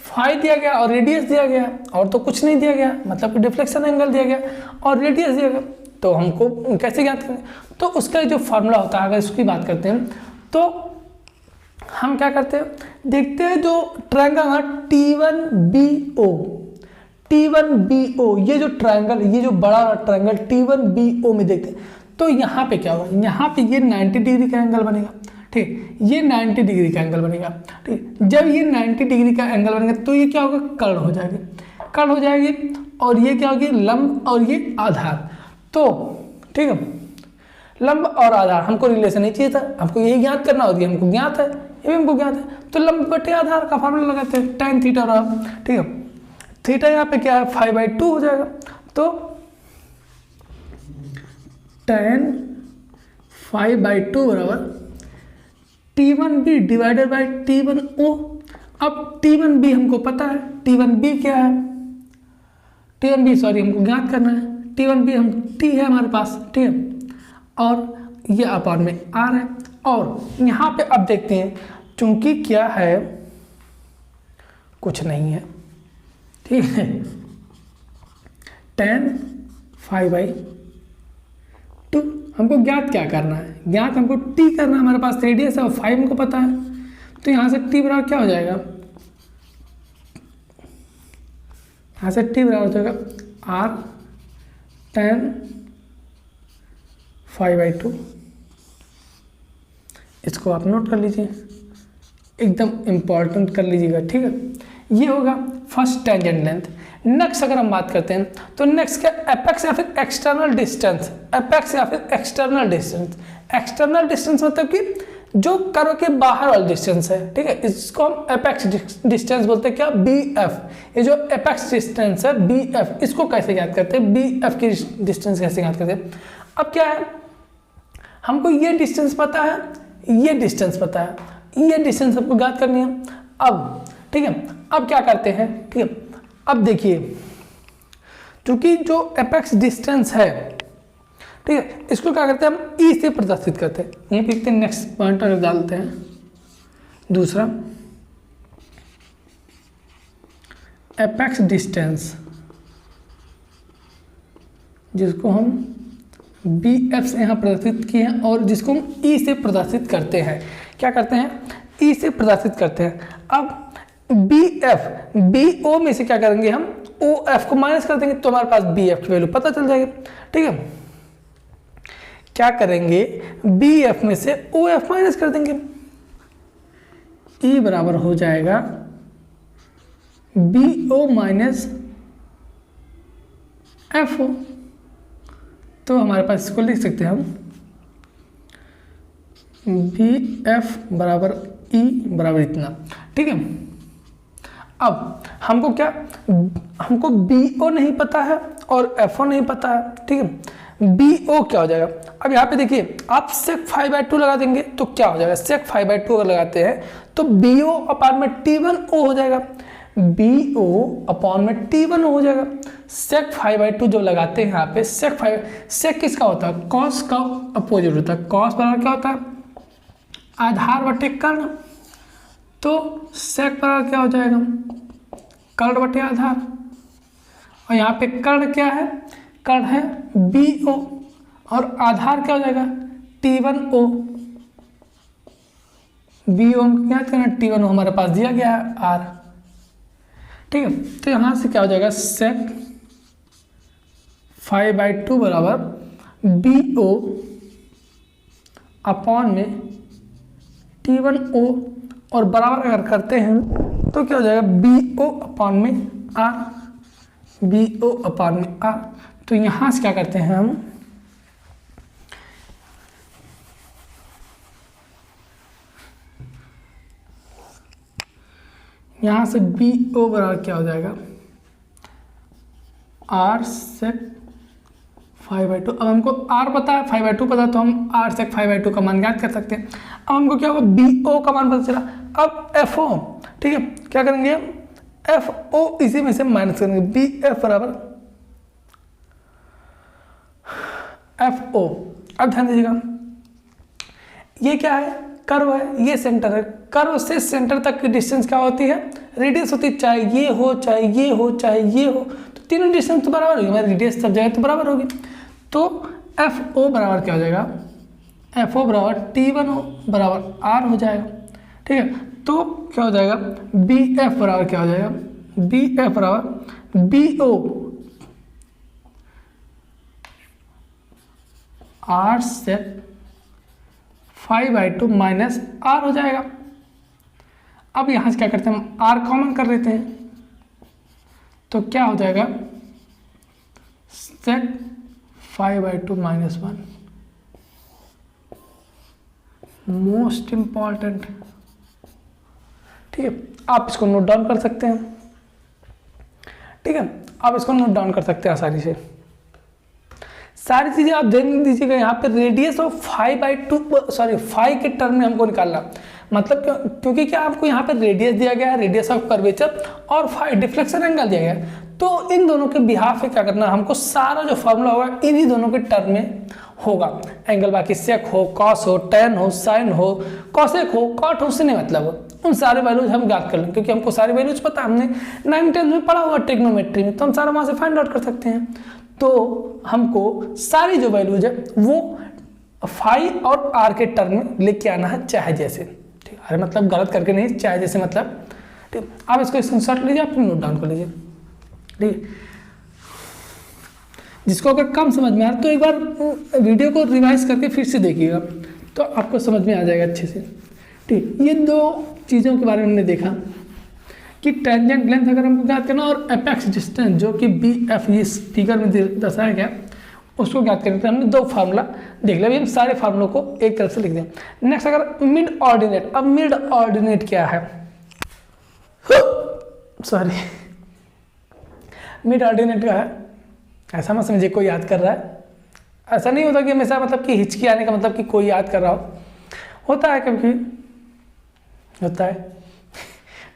फाई दिया गया और रेडियस दिया गया, और तो कुछ नहीं दिया गया, मतलब कि डिफ्लेक्शन एंगल दिया गया और रेडियस दिया गया, तो हमको कैसे ज्ञात करेंगे। तो उसका जो फार्मूला होता है, अगर इसकी बात करते हैं तो हम क्या करते हैं, देखते हैं जो ट्रायंगल है T1BO, ये जो ट्रायंगल, ये जो बड़ा ट्रायंगल T1BO में देखते हैं, तो यहाँ पे क्या होगा, यहाँ पे ये 90 डिग्री का एंगल बनेगा। ठीक, ये 90 डिग्री का एंगल बनेगा। ठीक, जब ये 90 डिग्री का एंगल बनेगा तो ये क्या होगा, कर्ण हो जाएगी, कर्ण हो जाएगी, और ये क्या होगी, लंब, और ये आधार। तो ठीक है, लंब और आधार हमको रिलेशन नहीं चाहिए था, हमको यही ज्ञात करना होती है, हमको ज्ञात है, ये भी हमको ज्ञात है। तो लंब बटे आधार का फार्मूला लगाते हैं, tan थीटा रहा। ठीक है, थीटा यहाँ पे क्या है, 5/2 हो जाएगा, तो tan 5/2 बराबर T1b डिवाइडेड बाई T1o। अब T1b हमको पता है, T1b क्या है, T1b सॉरी हमको ज्ञात करना है, T1b हम T है हमारे पास, ठीक है, और ये अपॉन में R है। और यहाँ पे अब देखते हैं चूंकि क्या है, कुछ नहीं है, ठीक है, tan π/2 हमको ज्ञात क्या करना है, ज्ञात हमको t करना है, हमारे पास रेडियस है और 5 हमको पता है, तो यहाँ से t बराबर क्या हो जाएगा, यहाँ से t बराबर हो जाएगा r tan π/2। इसको आप नोट कर लीजिए, एकदम इम्पॉर्टेंट कर लीजिएगा, ठीक है। ये होगा फर्स्ट टेंजेंट लेंथ। नेक्स्ट अगर हम बात करते हैं तो नेक्स्ट क्या, एपेक्स या फिर एक्सटर्नल डिस्टेंस, एपेक्स या फिर एक्सटर्नल डिस्टेंस। एक्सटर्नल डिस्टेंस मतलब कि जो कर्व के बाहर वाला डिस्टेंस है, ठीक है, इसको हम एपेक्स डिस्टेंस बोलते हैं, क्या, BF। ये जो एपेक्स डिस्टेंस है BF, इसको कैसे याद करते हैं, BF की डिस्टेंस कैसे याद करते हैं। अब क्या है, हमको ये डिस्टेंस पता है, ये डिस्टेंस पता है, ये डिस्टेंस हमको याद करनी है। अब ठीक है, अब क्या करते हैं, ठीक है, अब देखिए, क्योंकि जो एपेक्स डिस्टेंस है, ठीक है, इसको क्या करते हैं हम ई से प्रदर्शित करते हैं। यहीं पे लिखते हैं, नेक्स्ट पॉइंट डालते हैं दूसरा, एपेक्स डिस्टेंस, जिसको हम BF से यहाँ प्रदर्शित किए हैं और जिसको हम ई से प्रदर्शित करते हैं। क्या करते हैं, ई से प्रदर्शित करते हैं। अब BF, BO में से क्या करेंगे हम, OF को माइनस कर देंगे, तो हमारे पास BF की वैल्यू पता चल जाएगी, ठीक है। क्या करेंगे, BF में से OF माइनस कर देंगे, E बराबर हो जाएगा BO माइनस FO। तो हमारे पास इसको लिख सकते हैं हम BF बराबर E बराबर इतना, ठीक है। अब हमको क्या, हमको BO नहीं पता है और FO नहीं पता है, ठीक है। BO क्या हो जाएगा, अब यहाँ पे देखिए, आप sec 5/2 लगा देंगे तो क्या हो जाएगा, sec 5/2 अगर लगाते हैं तो BO अपान में T1O हो जाएगा, BO अपान में T1 हो जाएगा। sec 5/2 जो लगाते हैं यहाँ पे, sec किसका होता है, cos का अपोजिट होता है। cos बराबर क्या होता है, आधार बटे कर्ण, तो sec बराबर क्या हो जाएगा, कर्ण बटे आधार, और यहाँ पे कर्ण क्या है, कर्ण है BO और आधार क्या हो जाएगा T1O। BO क्या करना, T1O हमारे पास दिया गया है R, ठीक है। तो यहाँ से क्या हो जाएगा, sec 5/2 बराबर BO अपॉन में T1O, और बराबर अगर करते हैं तो क्या हो जाएगा, BO अपॉन में R, BO अपॉन में R। तो यहाँ से क्या करते हैं हम, यहाँ से BO बराबर क्या हो जाएगा, R sec 5/2। अब हमको R पता है, 5/2 पता है, तो हम R sec 5/2 का मान ज्ञात कर सकते हैं। अब हमको क्या होगा, BO का मान पता चला। अब FO, ठीक है, क्या करेंगे, FO इसी में से माइनस करेंगे, BF बराबर FO। अब ध्यान दीजिएगा, ये क्या है, कर्व है, ये सेंटर है, कर्व से सेंटर तक की डिस्टेंस क्या होती है, रेडियस होती है, चाहे ये हो चाहे ये हो चाहे ये हो, तो तीनों डिस्टेंस तो बराबर होगी, हमारी रेडियस सब जगह तो बराबर होगी। तो FO बराबर क्या हो जाएगा, FO बराबर T1O बराबर R हो जाएगा, ठीक है। तो क्या हो जाएगा, BF बराबर क्या हो जाएगा, BF बराबर BO R sec 5/2 minus R हो जाएगा। अब यहाँ से क्या करते हैं हम, R कॉमन कर लेते हैं, तो क्या हो जाएगा, sec 5/2 माइनस 1। मोस्ट इंपॉर्टेंट, ठीक है, आप इसको नोट डाउन कर सकते हैं, ठीक है, आप इसको नोट डाउन कर सकते हैं आसानी से। सारी चीजें आप देख दीजिएगा, यहाँ पे रेडियस ऑफ 5 के टर्म में हमको निकालना, मतलब क्योंकि क्या आपको यहाँ पे रेडियस दिया गया है, रेडियस ऑफ कर्वेचर, और 5 डिफ्लेक्शन एंगल दिया गया है, तो इन दोनों के बिहाफ पे क्या करना, हमको सारा जो फॉर्मूला होगा इन्हीं दोनों के टर्म में होगा। एंगल बाकी सेक हो, कॉस हो, टेन हो, साइन हो, कॉसेक हो, कॉट हो, उससे नहीं मतलब हो, उन सारे वैल्यूज हम ज्ञात कर लेंगे क्योंकि हमको सारे वैल्यूज पता, हमने 9th-10th में पढ़ा हुआ ट्रिग्नोमेट्री में, तो हम सारा वहाँ से फाइंड आउट कर सकते हैं। तो हमको सारी जो वैल्यूज है वो फाई और आर के टर्म में लेके आना है, चाहे जैसे। ठीक, अरे मतलब गलत करके नहीं, चाहे जैसे मतलब। ठीक, आप इसको स्क्रीनशॉट लीजिए, आप नोट डाउन कर लीजिए। ठीक, जिसको अगर कम समझ में आ रहा तो एक बार वीडियो को रिवाइज करके फिर से देखिएगा तो आपको समझ में आ जाएगा अच्छे से। ठीक, ये दो चीज़ों के बारे में हमने देखा कि टेंजेंट लेंथ अगर हमको ज्ञात करना और एपेक्स डिस्टेंस जो कि बी एफ इस फिगर में दर्शाया गया उसको ज्ञात करने के लिए हमने दो फार्मूला देख लिया। अभी हम सारे फार्मूलों को एक तरफ से लिख दें। नेक्स्ट अगर मिड ऑर्डिनेट, अब मिड ऑर्डिनेट क्या है, सॉरी मिड ऑर्डिनेट क्या है, ऐसा मत समझिए कोई याद कर रहा है, ऐसा नहीं होता कि हमेशा मतलब कि हिचकी आने का मतलब कि कोई याद कर रहा हो, होता है कभी होता है।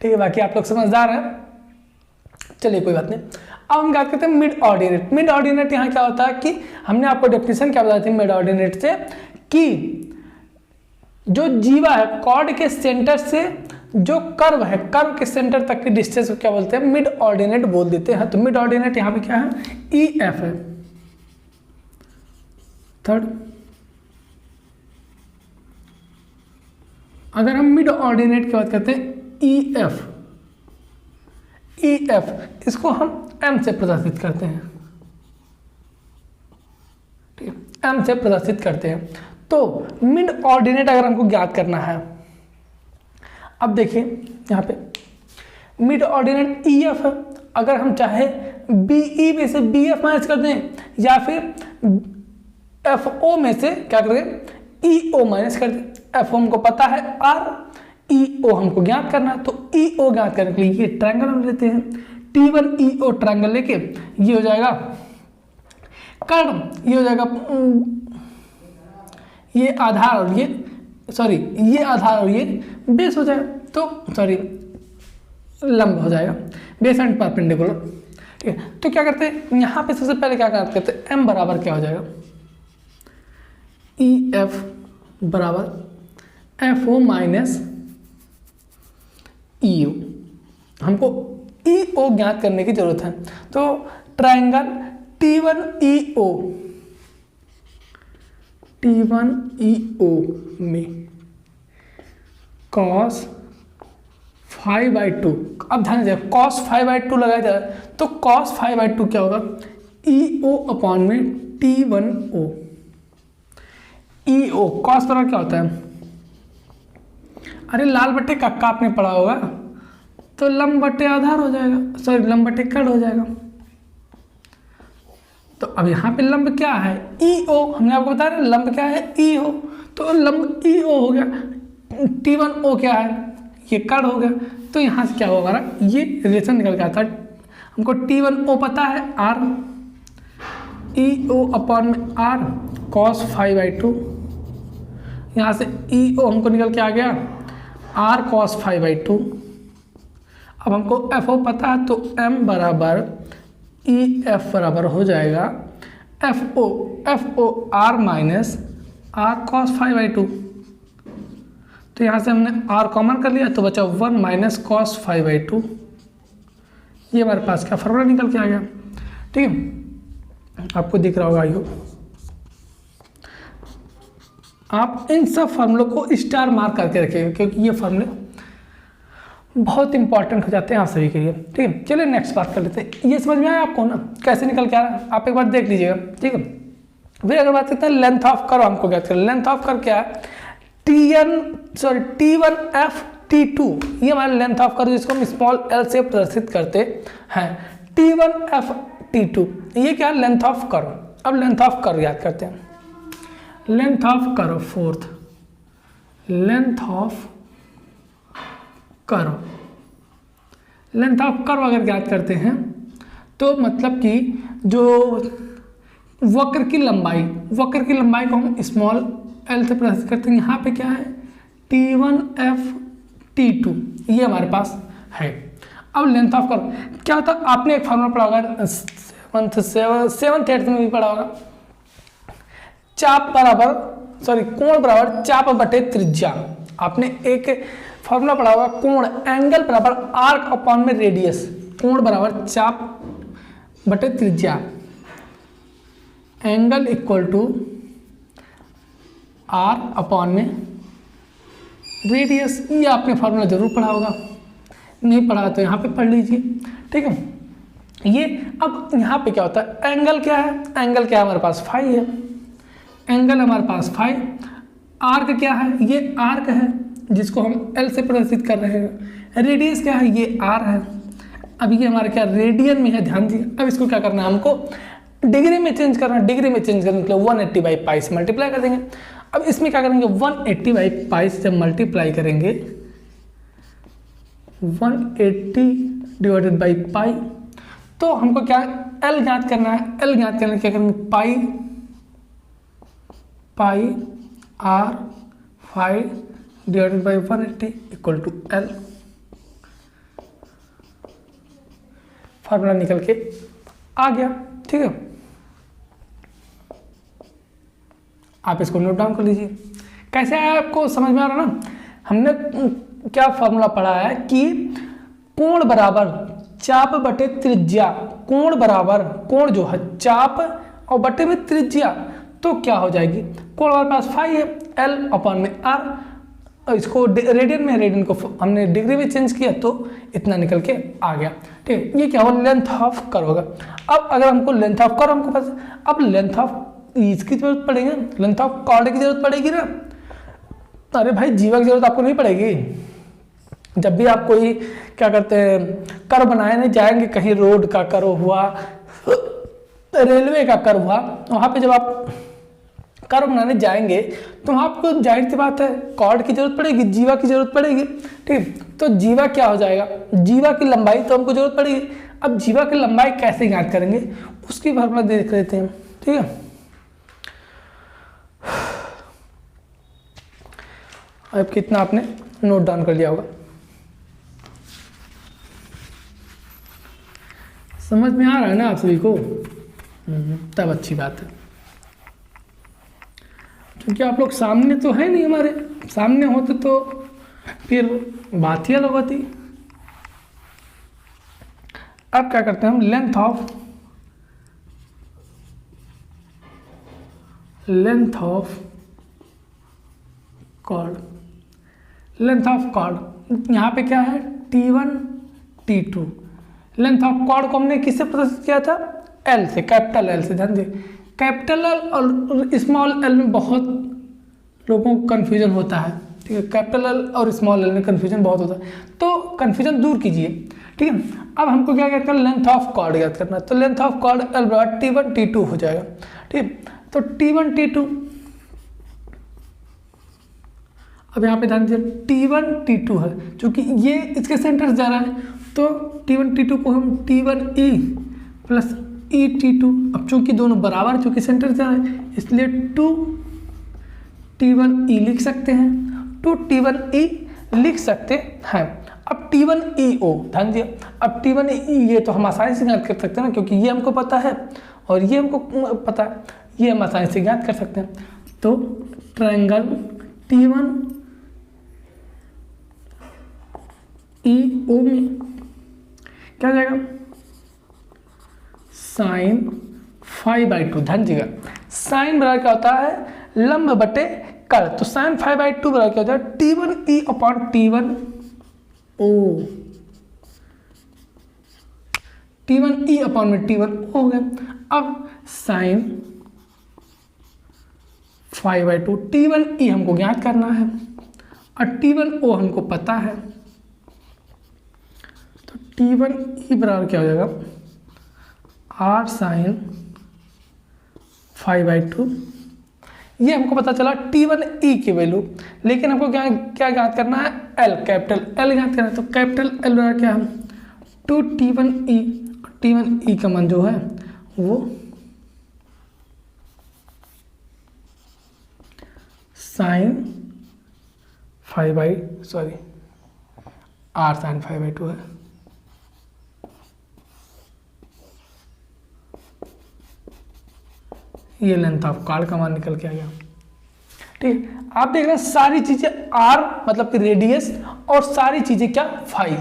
ठीक है, बाकी आप लोग समझदार हैं, चलिए कोई बात नहीं। अब हम बात करते हैं मिड ऑर्डिनेट। मिड ऑर्डिनेट यहाँ क्या होता है कि हमने आपको डेफिनेशन क्या बताई थी मिड ऑर्डिनेट से कि जो जीवा है कॉर्ड के सेंटर से जो कर्व है, कर्व के सेंटर तक की डिस्टेंस को क्या बोलते हैं, मिड ऑर्डिनेट बोल देते हैं। तो मिड ऑर्डिनेट यहाँ पे क्या है, ई एफ है। थर्ड, अगर हम मिड ऑर्डिनेट की बात करते हैं ई एफ, ई एफ इसको हम एम से प्रदर्शित करते हैं। ठीक है, एम से प्रदर्शित करते हैं। तो मिड ऑर्डिनेट अगर हमको ज्ञात करना है, अब देखिए यहाँ पे मिड ऑर्डिनेट ई एफ है, अगर हम चाहे बी ई में से बी एफ माइनस कर दें या फिर एफ ओ में से क्या कर दें ई ओ माइनस कर दें। एफ ओ हमको पता है आर, ई ओ हमको ज्ञात करना है, तो ई ओ ज्ञात करने के लिए ये ट्रायंगल हम लेते हैं, T1 ई ओ ट्रायंगल लेके ये हो जाएगा कर्व, ये हो जाएगा ये आधार और ये सॉरी ये आधार और ये बेस हो जाएगा, तो सॉरी लंब हो जाएगा, बेस एंड परपेंडिकुलर। ठीक है, तो क्या करते हैं यहाँ पे सबसे पहले क्या करते हैं, एम बराबर क्या हो जाएगा, ई एफ बराबर एफ ओ माइनस ई ओ। हमको ई ओ ज्ञात करने की जरूरत है, तो ट्रायंगल T1 ई ओ, T1 ई ओ में cos 5/2, अब ध्यान दीजिए cos 5/2 लगाया जाए तो cos 5/2 क्या होगा, ई ओ अपॉन में T1 ओ। ई ओ cos बराबर क्या होता है, अरे लाल बट्टे कक्का आपने पढ़ा होगा, तो लंब बट्टे आधार हो जाएगा, सॉरी लंब बट्टे कट हो जाएगा। तो अब यहाँ पे लंब क्या है, ई ओ, हमने आपको बताया लंब क्या है, ई ओ, तो लंब ई ओ हो गया, T1 ओ क्या है, ये कट हो गया, तो यहाँ से क्या होगा हमारा ये रिलेशन निकल के आता है। हमको T1 ओ पता है आर, ई ओ अपॉन में आर cos 5/2, यहाँ से ई ओ हमको निकल के आ गया आर cos 5/2। अब हमको एफ ओ पता है तो एम बराबर ई एफ बराबर हो जाएगा F O R minus R cos 5/2। तो यहाँ से हमने आर कॉमन कर लिया तो बचा 1 माइनस cos 5/2, ये हमारे पास क्या फॉर्मूला निकल के आ गया। ठीक है, आपको दिख रहा होगा आइयो, आप इन सब फार्मूलों को स्टार मार्क करके रखिएगा क्योंकि ये फार्मूले बहुत इंपॉर्टेंट हो जाते हैं आप सभी के लिए। ठीक है, चलिए नेक्स्ट बात कर लेते हैं। ये समझ में आया आपको ना कैसे निकल के आ रहा है, आप एक बार देख लीजिएगा। ठीक है, फिर अगर बात करते हैं लेंथ ऑफ कर्व, हमको क्या करें, लेंथ ऑफ कर्व क्या है, T1 F T2, ये हमारा लेंथ ऑफ कर्व जिसको हम स्मॉल l से प्रदर्शित करते हैं। T1 F T2 ये क्या है, लेंथ ऑफ कर्व। अब लेंथ ऑफ कर्व याद करते हैं, length of curve, fourth length of curve, length of curve अगर याद करते हैं तो मतलब कि जो वक्र की लंबाई को हम स्मॉल l से प्रदर्शित करते हैं। यहाँ पे क्या है T1 F T2 ये हमारे पास है। अब लेंथ ऑफ कर्व क्या होता है, आपने एक फॉर्मूला पढ़ा होगा 7th 8th में भी पढ़ा होगा, चाप बराबर कोण बराबर चाप बटे त्रिज्या। आपने एक फॉर्मूला पढ़ा होगा, कोण एंगल बराबर आर्क अपॉन में रेडियस, कोण बराबर चाप बटे त्रिज्या, angle equal to R upon में रेडियस। ये आपने फॉर्मूला जरूर पढ़ा होगा, नहीं पढ़ा तो यहाँ पे पढ़ लीजिए, ठीक है। ये अब यहाँ पे क्या होता है, एंगल क्या है, एंगल क्या है हमारे पास फाई है, एंगल हमारे पास फाई, आर्क क्या है, ये आर्क है जिसको हम एल से प्रदर्शित कर रहे हैं, रेडियस क्या है, ये आर है। अब ये हमारे क्या रेडियन में है, ध्यान दिए। अब इसको क्या करना है, हमको डिग्री में चेंज करना है, डिग्री में चेंज करने के लिए 180 बाई पाई से मल्टीप्लाई कर देंगे। अब इसमें क्या करेंगे, 180 बाई पाई से जब मल्टीप्लाई करेंगे, 180 डिवाइडेड बाई पाई, तो हमको क्या एल ज्ञात करना है, एल ज्ञात करने क्या करेंगे, pi pi R phi divided by 180 equal to L. Formula निकल के आ गया, ठीक है। आप इसको नोट डाउन कर लीजिए। कैसे आया आपको समझ में आ रहा ना, हमने क्या फॉर्मूला पढ़ा है कि कोण बराबर चाप बटे त्रिज्या, कोण बराबर कोण जो है चाप और बटे में त्रिज्या, तो क्या हो जाएगी, कोण हमारे पास फाई है, एल अपॉन में आर, इसको रेडियन में, रेडियन को हमने डिग्री में चेंज किया तो इतना निकल के आ गया, ठीक है। ये क्या हुआ, लेंथ ऑफ कर्व होगा। अब अगर हमको लेंथ ऑफ कर्व हमको पता, अब लेंथ ऑफ इसकी जरूरत पड़ेगी, लेंथ ऑफ कॉर्ड की जरूरत पड़ेगी ना। अरे भाई जीवा की जरूरत आपको नहीं पड़ेगी। जब भी आप कोई क्या करते हैं कर्व बनाए नहीं जाएंगे, कहीं रोड का कर्व हुआ, रेलवे का कर्व हुआ, वहाँ पे जब आप कर्व बनाने जाएंगे तो आपको जाहिर सी बात है कॉर्ड की जरूरत पड़ेगी, जीवा की जरूरत पड़ेगी, ठीक। तो जीवा क्या हो जाएगा, जीवा की लंबाई तो हमको जरूरत पड़ेगी। अब जीवा की लंबाई कैसे ज्ञात करेंगे उसकी फॉर्मूला देख लेते हैं, ठीक है। अब कितना आपने नोट डाउन कर लिया होगा, समझ में आ रहा है ना आप सभी को, तब अच्छी बात है। क्योंकि आप लोग सामने तो है नहीं, हमारे सामने होते तो फिर बात ही अलग होती। अब क्या करते हैं हम, length of chord, length of chord यहाँ पे क्या है, T1 T2। Length of cord को हमने किससे प्रदर्शित किया था, एल से, कैपिटल एल से। ध्यान दीजिए, कैपिटल एल और स्मॉल एल में बहुत लोगों को कन्फ्यूजन होता है, ठीक है। कैपिटल एल और स्मॉल एल में कन्फ्यूजन बहुत होता है, तो कन्फ्यूजन दूर कीजिए, ठीक है। अब हमको क्या करना है, लेंथ ऑफ कॉर्ड याद करना है, तो लेंथ ऑफ कॉर्ड एल बराबर T1 T2 हो जाएगा, ठीक है। तो T1 T2, अब यहाँ पे ध्यान दीजिए T1 T2 है, क्योंकि ये इसके सेंटर से जा रहा है, तो T1 T2 को हम T1E प्लस ET2, अब चूंकि दोनों बराबर, चूंकि सेंटर से जा रहा है इसलिए 2 T1E लिख सकते हैं, 2 T1E लिख सकते हैं। अब T1EO ध्यान दिया, अब T1E ये तो हम आसानी से ज्ञात कर सकते हैं ना, क्योंकि ये हमको पता है और ये हमको पता है, ये हम आसानी से ज्ञात कर सकते हैं। तो ट्रायंगल T1EO में क्या हो जाएगा, साइन फाई बाई 2। ध्यान दीजिएगा, साइन बराबर क्या होता है, लंब बटे कर, तो साइन फाई बाई 2 बराबर क्या होता है, T1E upon T1O, T1E upon में T1O हो गया। अब साइन फाई बाई 2, T1E हमको ज्ञात करना है और T1O हमको पता है, तो T1E बराबर क्या हो जाएगा, आर साइन फाई बाई 2। ये हमको पता चला T1E की वैल्यू, लेकिन हमको क्या क्या ज्ञात करना है, L, कैपिटल L ज्ञात करना है। तो कैपिटल L बराबर क्या है, 2 T1E, T1E का मान जो है वो sine five by R sine five by 2 है। ये लेंथ ऑफ कार्ड का मान निकल के आ गया। ठीक है, आप देख रहे हैं सारी चीजें आर मतलब कि रेडियस और सारी चीजें क्या फाई,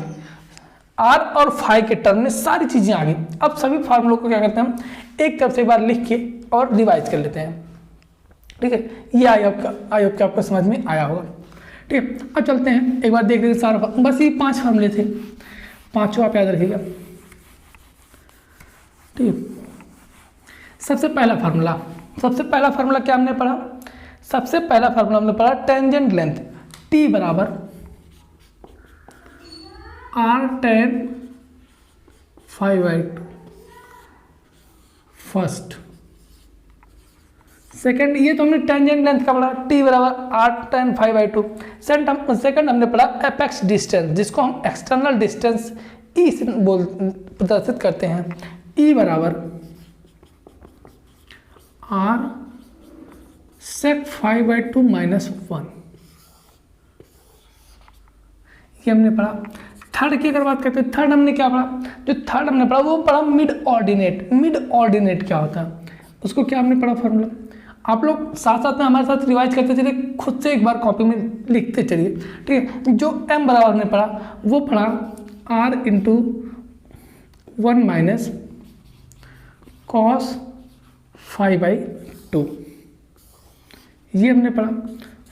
आर और फाई के टर्म में सारी चीजें आ गई। अब सभी फार्मूलों को क्या करते हैं हम एक तरफ से एक बार लिख के और रिवाइज कर लेते हैं। ठीक है, ये आई होप के आपको समझ में आया होगा। ठीक है, अब चलते हैं एक बार देख लेते सारा, बस ये 5 फार्मूले थे, पांचों आप याद रखिएगा। ठीक है, सबसे पहला फार्मूला क्या हमने पढ़ा, सबसे पहला फार्मूला हमने पढ़ा टेंजेंट लेंथ T बराबर R tan φ/2 फर्स्ट। सेकंड, ये तो हमने टेंजेंट लेंथ का पढ़ा T बराबर R tan φ/2। सेकंड हमने पढ़ा एपेक्स डिस्टेंस, जिसको हम एक्सटर्नल डिस्टेंस E से प्रदर्शित करते हैं, E बराबर R sec φ/2 -1। ये हमने पढ़ा। थर्ड की अगर बात करते हैं, थर्ड हमने क्या पढ़ा, जो थर्ड हमने पढ़ा वो पढ़ा मिड ऑर्डिनेट। मिड ऑर्डिनेट क्या होता है, उसको क्या हमने पढ़ा फॉर्मूला, आप लोग साथ साथ में हमारे साथ रिवाइज करते चलिए, खुद से एक बार कॉपी में लिखते चलिए। ठीक है, जो m बराबर हमने पढ़ा वो पढ़ा r इंटू 1 माइनस कॉस φ/2, ये हमने पढ़ा।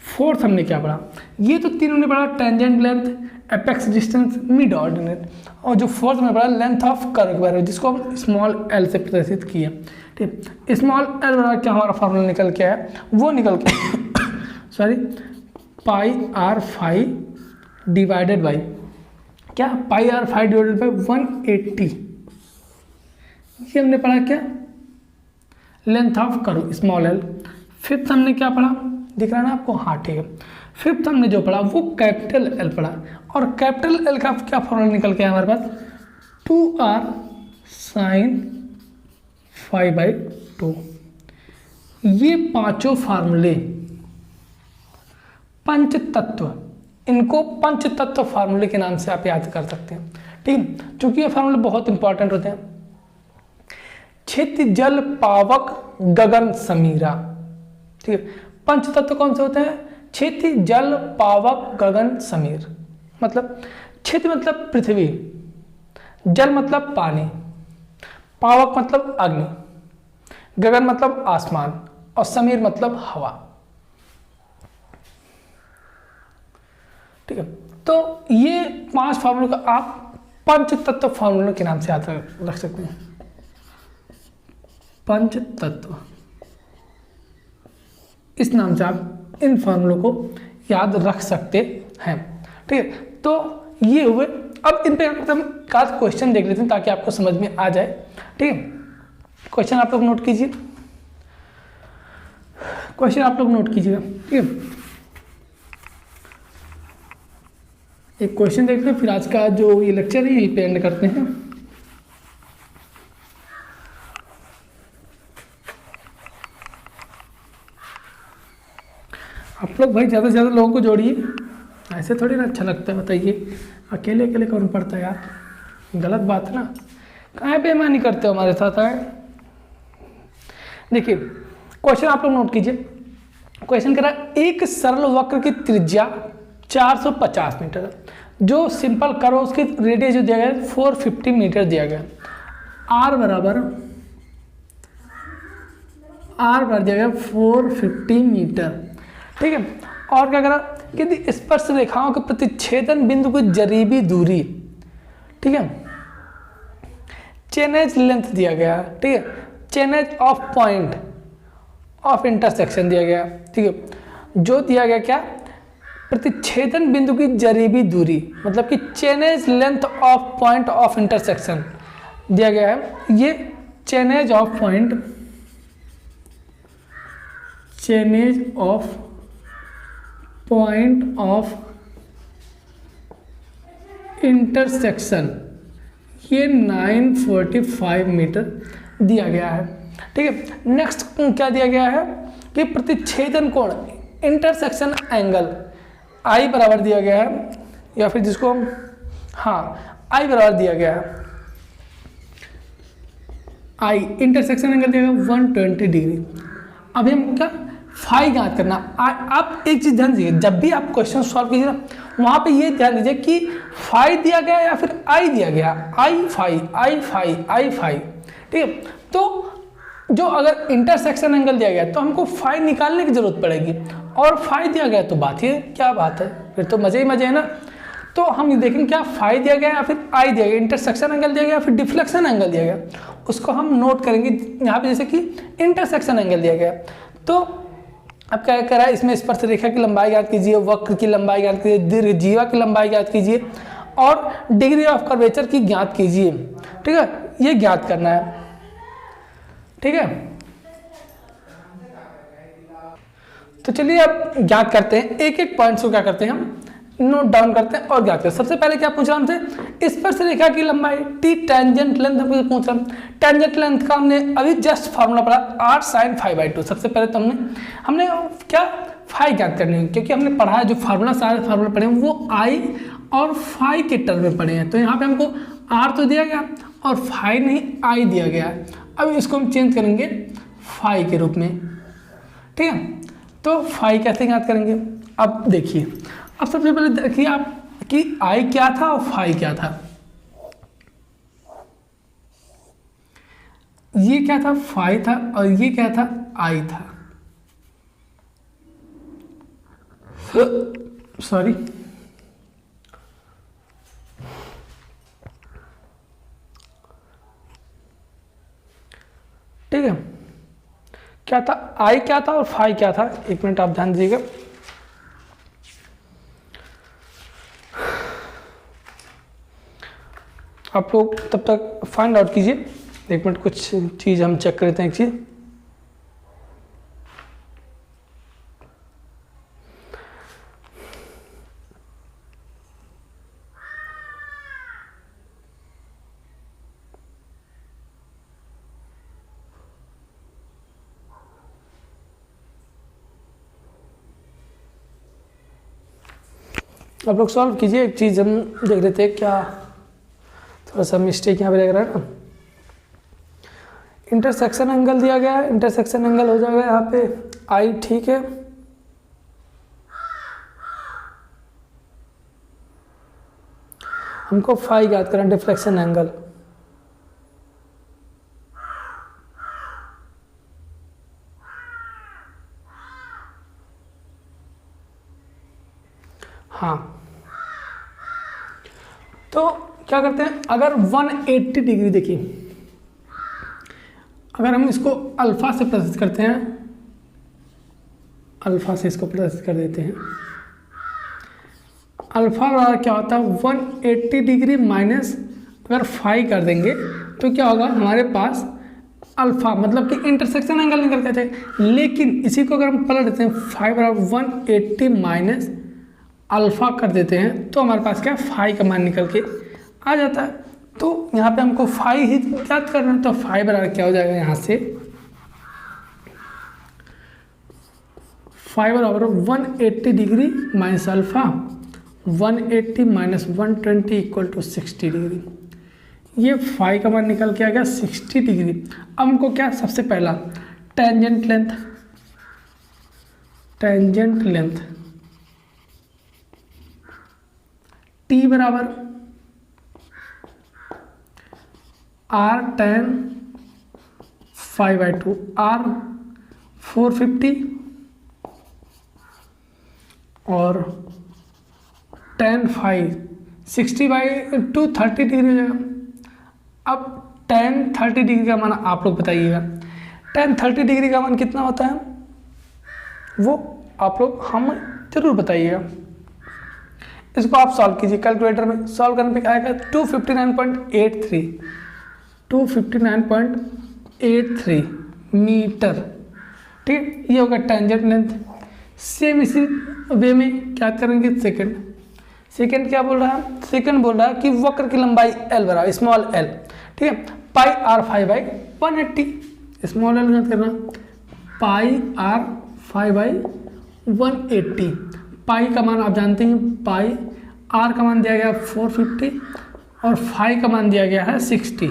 फोर्थ हमने क्या पढ़ा, ये तो तीन हमने पढ़ा, tangent length, apex distance, mid ordinate, और जो फोर्थ हमने पढ़ा लेंथ ऑफ कर्व के बारे में, जिसको हम स्मॉल l से प्रदर्शित किए। ठीक, स्मॉल l बराबर क्या हमारा फॉर्मूला निकल के आया, वो निकल के sorry pi R phi divided by क्या, pi R phi divided by 180। ये हमने पढ़ा क्या, length of curve small l। Fifth हमने क्या पढ़ा, दिख रहा है ना आपको, हाँ ठीक है। फिफ्थ हमने जो पढ़ा वो कैपिटल L पढ़ा, और कैपिटल L का क्या फॉर्मूला निकल के आया हमारे पास, 2r sin φ/2। ये पांचों फार्मूले पंच तत्व, इनको पंच तत्व फार्मूले के नाम से आप याद कर सकते हैं। ठीक है, क्योंकि ये फार्मूले बहुत इंपॉर्टेंट होते हैं। छित जल पावक गगन समीरा। ठीक है, पंच तत्व कौन से होते हैं, छित जल पावक गगन समीर। मतलब छित मतलब पृथ्वी, जल मतलब पानी, पावक मतलब अग्नि, गगन मतलब आसमान, और समीर मतलब हवा। ठीक है, तो ये 5 फार्मूलों का आप पंच तत्व फार्मूलों के नाम से याद रख सकते हैं। पंच तत्व, इस नाम से आप इन फार्मूलों को याद रख सकते हैं। ठीक है, तो ये हुए। अब इन पे हम काज क्वेश्चन देख लेते हैं ताकि आपको समझ में आ जाए। ठीक है, क्वेश्चन आप लोग नोट कीजिए, क्वेश्चन आप लोग नोट कीजिएगा। ठीक है, एक क्वेश्चन देखते हैं, फिर आज का जो ये लेक्चर है यहीं पे एंड करते हैं। आप लोग भाई ज़्यादा से ज़्यादा लोगों को जोड़िए, ऐसे थोड़ी ना अच्छा लगता है, बताइए। अकेले अकेले कौन पढ़ता है यार, गलत बात है ना। कहाँ बेईमानी करते हो हमारे साथ आए। देखिए क्वेश्चन आप लोग नोट कीजिए। क्वेश्चन कह रहा है एक सरल वक्र की त्रिज्या 450 मीटर है, जो सिंपल कर्व उसकी रेडियस जो दिया गया है 450 मीटर दिया गया। आर बराबर दिया गया 450 मीटर। ठीक है, और क्या करा, यदि स्पर्श रेखाओं के प्रतिच्छेदन बिंदु की जरीबी दूरी, ठीक है, चेनेज लेंथ दिया गया, ठीक है, chainage of point of intersection दिया गया। ठीक है, जो दिया गया क्या, प्रतिच्छेदन बिंदु की जरीबी दूरी, मतलब कि chainage length of point of intersection दिया गया है। ये chainage of point, chainage of point of intersection, ये 945 मीटर दिया गया है। ठीक है, नेक्स्ट क्या दिया गया है कि प्रतिच्छेदन कोण, इंटरसेक्शन एंगल आई बराबर दिया गया है, या फिर जिसको हम आई बराबर दिया गया है, आई इंटरसेक्शन एंगल दिया गया 120 डिग्री। अभी हमको क्या फाई ज्ञात करना। आप एक चीज ध्यान दीजिए, जब भी आप क्वेश्चन सॉल्व कीजिए ना, वहां पे ये ध्यान दीजिए कि फाई दिया गया या फिर आई दिया गया, आई फाई आई फाई आई फाई, ठीक है। तो जो अगर इंटरसेक्शन एंगल दिया गया तो हमको फाई निकालने की जरूरत पड़ेगी, और फाई दिया गया तो बात ही क्या बात है, फिर तो मजे ही मजे है ना। तो हम ये देखेंगे क्या फाई दिया गया या फिर आई दिया गया, इंटरसेक्शन एंगल दिया गया या फिर डिफ्लेक्शन एंगल दिया गया, उसको हम नोट करेंगे यहाँ पे, जैसे कि इंटरसेक्शन एंगल दिया गया। तो अब क्या करा है, इसमें स्पर्श रेखा की लंबाई ज्ञात कीजिए, वक्र की लंबाई ज्ञात कीजिए, दीर्घजीवा की लंबाई ज्ञात कीजिए, और डिग्री ऑफ कर्वेचर की ज्ञात कीजिए, ठीक है। ये ज्ञात करना है, ठीक है। तो चलिए अब ज्ञात करते हैं, एक एक पॉइंट्स को क्या करते हैं हम नोट डाउन करते हैं और ज्ञात करते हैं। सबसे पहले क्या पूछ रहा हमसे, स्पर्श रेखा की लंबाई टी टेंजेंट लेंथ हमसे पूछ रहा है। टेंजेंट लेंथ का हमने अभी जस्ट फार्मूला पढ़ा r sin φ/2। सबसे पहले तो हमने क्या फाई ज्ञात करनी है, क्योंकि हमने पढ़ा है जो फार्मूला, सारे फार्मूला पढ़े हैं वो आई और फाई के टर्म में पढ़े हैं। तो यहाँ पे हमको r तो दिया गया और फाई नहीं आई दिया गया है। अब इसको हम चेंज करेंगे फाई के रूप में, ठीक है। तो फाई कैसे ज्ञात करेंगे, अब देखिए, अब सबसे पहले देखिए आप कि आई क्या था और फाई क्या था। ये क्या था, फाई था, और ये क्या था, आई था। सॉरी, ठीक है। क्या था, आई क्या था और फाई क्या था, एक मिनट आप ध्यान दीजिएगा। आप लोग तब तक फाइंड आउट कीजिए, एक मिनट कुछ चीज़ हम चेक करते हैं। एक चीज़, आप लोग सॉल्व कीजिए। एक चीज़ हम देख रहे थे, क्या थोड़ा सा मिस्टेक यहाँ पे लग रहा है ना। इंटरसेक्शन एंगल दिया गया है, इंटरसेक्शन एंगल हो जाएगा यहाँ पे आई, ठीक है। हमको फाई ज्ञात करना, डिफ्लेक्शन एंगल। हाँ, तो क्या करते हैं, अगर 180 डिग्री देखिए, अगर हम इसको अल्फा से प्रदर्शित करते हैं, अल्फा से इसको प्रदर्शित कर देते हैं, अल्फा बराबर क्या होता है 180 डिग्री माइनस अगर फाई कर देंगे तो क्या होगा हमारे पास अल्फा, मतलब कि इंटरसेक्शन एंगल निकल के थे। लेकिन इसी को अगर हम पलट देते हैं, फाई बराबर 180 माइनस अल्फा कर देते हैं तो हमारे पास क्या फाई का मान निकल के आ जाता है। तो यहाँ पे हमको फाई ही ज्ञात करना है, तो फाई बराबर क्या हो जाएगा, यहाँ से फाई बराबर 180 degree minus alpha, 180 minus 120 equal to 60 degree. ये फाई का मान निकल के आ गया 60 डिग्री। अब हमको क्या, सबसे पहला tangent length, tangent length T बराबर R tan phi by two, R 450 और tan phi 60 by two 30 degree हो जाएगा। अब टेन 30 डिग्री का मान आप लोग बताइएगा, टेन 30 डिग्री का मान कितना होता है वो आप लोग हम जरूर बताइएगा। इसको आप सॉल्व कीजिए कैलकुलेटर में, सॉल्व करने पे आएगा 259.83, 259.83 मीटर, ठीक। ये होगा टेंजेंट लेंथ। सेम इसी वे में क्या करेंगे, सेकंड, सेकंड क्या बोल रहा है, सेकंड बोल रहा है कि वक्र की लंबाई एल बराबर स्मॉल एल, ठीक है, pi R phi by 180, small L ज्ञात करना, pi R phi by 180। Pi का मान आप जानते हैं, पाई, आर का मान दिया गया 450 और फाई का मान दिया गया है 60,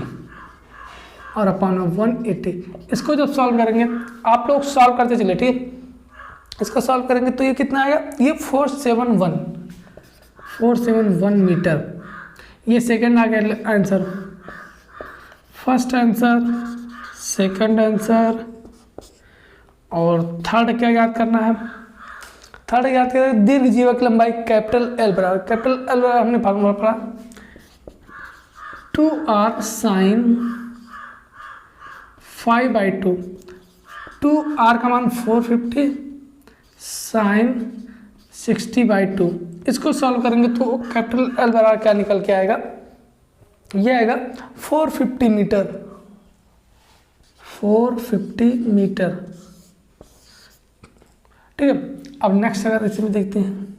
और अपॉन में 180। इसको जब सॉल्व करेंगे, आप लोग सॉल्व करते चले, ठीक है। इसको सॉल्व करेंगे तो ये कितना आएगा, ये 471 मीटर। ये सेकंड आ गया answer, first answer, second answer. और थर्ड क्या याद करना है, थर्ड याद करें, दीर्घ जीवा की लंबाई कैपिटल एल बराबर, कैपिटल एल बराबर हमने फार्मूला पढ़ा 2r साइन 5/2, 2r का मान 450 साइन 60/2। इसको सॉल्व करेंगे तो कैपिटल एल बराबर क्या निकल के आएगा, ये आएगा 450 मीटर, 450 मीटर, ठीक है। अब नेक्स्ट अगर इसमें देखते हैं,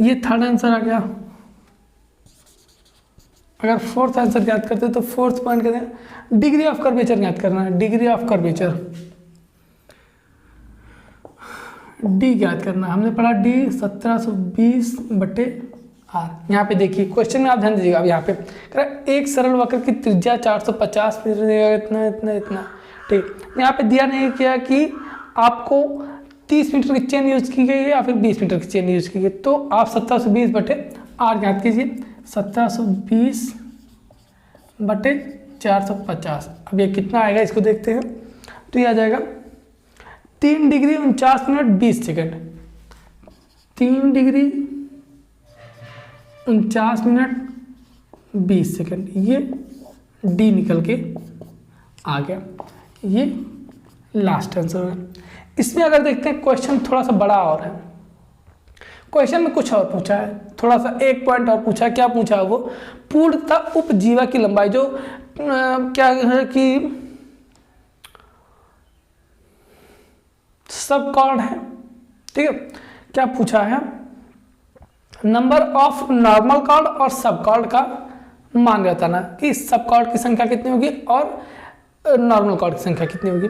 ये थर्ड आंसर आ गया। अगर फोर्थ आंसर याद करते हैं तो फोर्थ पॉइंट कहते हैं डिग्री ऑफ कर्वेचर याद करना है, डिग्री ऑफ कर्वेचर, डी याद करना है। हमने पढ़ा डी 1720/r। यहाँ पे देखिए क्वेश्चन में आप ध्यान दीजिएगा। अब यहाँ पे एक सरल वक्र की त्रिज्या 450 मीटर देगा, इतना इतना इतना, ठीक। यहाँ पे दिया नहीं किया कि आपको 30 मीटर की चेन यूज की गई है या फिर 20 मीटर की चेन यूज की गई, तो आप 1720/r याद कीजिए, 1720/450। अब ये कितना आएगा इसको देखते हैं, तो ये आ जाएगा 3 degree 49 minute 20 second, 3 degree 49 minute 20 second. ये डी निकल के आ गया, ये लास्ट आंसर है। इसमें अगर देखते हैं क्वेश्चन थोड़ा सा बड़ा और है, क्वेश्चन में कुछ और पूछा है, थोड़ा सा एक पॉइंट और पूछा है। क्या पूछा है वो, पूर्णतः उपजीवा की लंबाई जो क्या है कि सब कॉर्ड है, ठीक है। क्या पूछा है, नंबर ऑफ नॉर्मल कॉर्ड और सब कॉर्ड का मान बताना कि सब कॉर्ड की संख्या कितनी होगी और नॉर्मल कॉर्ड की संख्या कितनी होगी।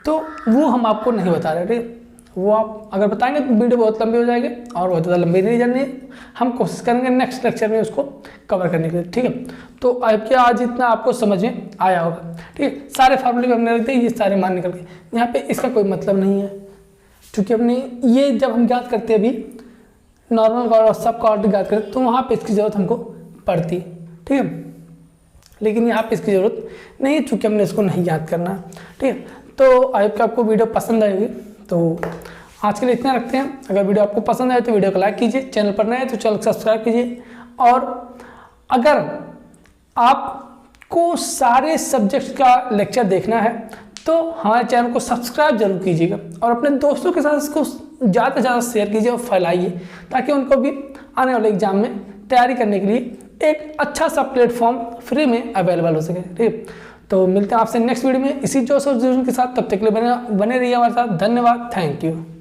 तो वो हम आपको नहीं बता रहे, ठीक। वो आप अगर बताएंगे तो वीडियो बहुत लंबी हो जाएगी और बहुत ज़्यादा लंबी नहीं जानी है। हम कोशिश करेंगे नेक्स्ट लेक्चर में उसको कवर करने के लिए, ठीक है। तो आपके आज इतना आपको समझ में आया होगा, ठीक है। सारे फार्मूले हमने रखते हैं, ये सारे मान निकल गए। यहाँ पे इसका कोई मतलब नहीं है, क्योंकि अपने ये जब हम याद करते हैं अभी नॉर्मल कॉर्ड और सब कॉर्ड याद करते तो वहाँ पे इसकी ज़रूरत हमको पड़ती, ठीक है। लेकिन यहाँ पे इसकी ज़रूरत नहीं है, चूँकि हमने इसको नहीं याद करना, ठीक है। तो आई होप कि आपको वीडियो पसंद आएगी। तो आज के लिए इतना रखते हैं। अगर वीडियो आपको पसंद आए तो वीडियो को लाइक कीजिए, चैनल पर नए हैं तो चैनल को सब्सक्राइब कीजिए। और अगर आपको सारे सब्जेक्ट्स का लेक्चर देखना है तो हमारे चैनल को सब्सक्राइब जरूर कीजिएगा और अपने दोस्तों के साथ इसको ज़्यादा से ज़्यादा शेयर कीजिए और फैलाइए, ताकि उनको भी आने वाले एग्जाम में तैयारी करने के लिए एक अच्छा सा प्लेटफॉर्म फ्री में अवेलेबल हो सके, ठीक। तो मिलते हैं आपसे नेक्स्ट वीडियो में इसी जोश और जुनून के साथ। तब तक के लिए बने रहिए हमारे साथ। धन्यवाद, थैंक यू।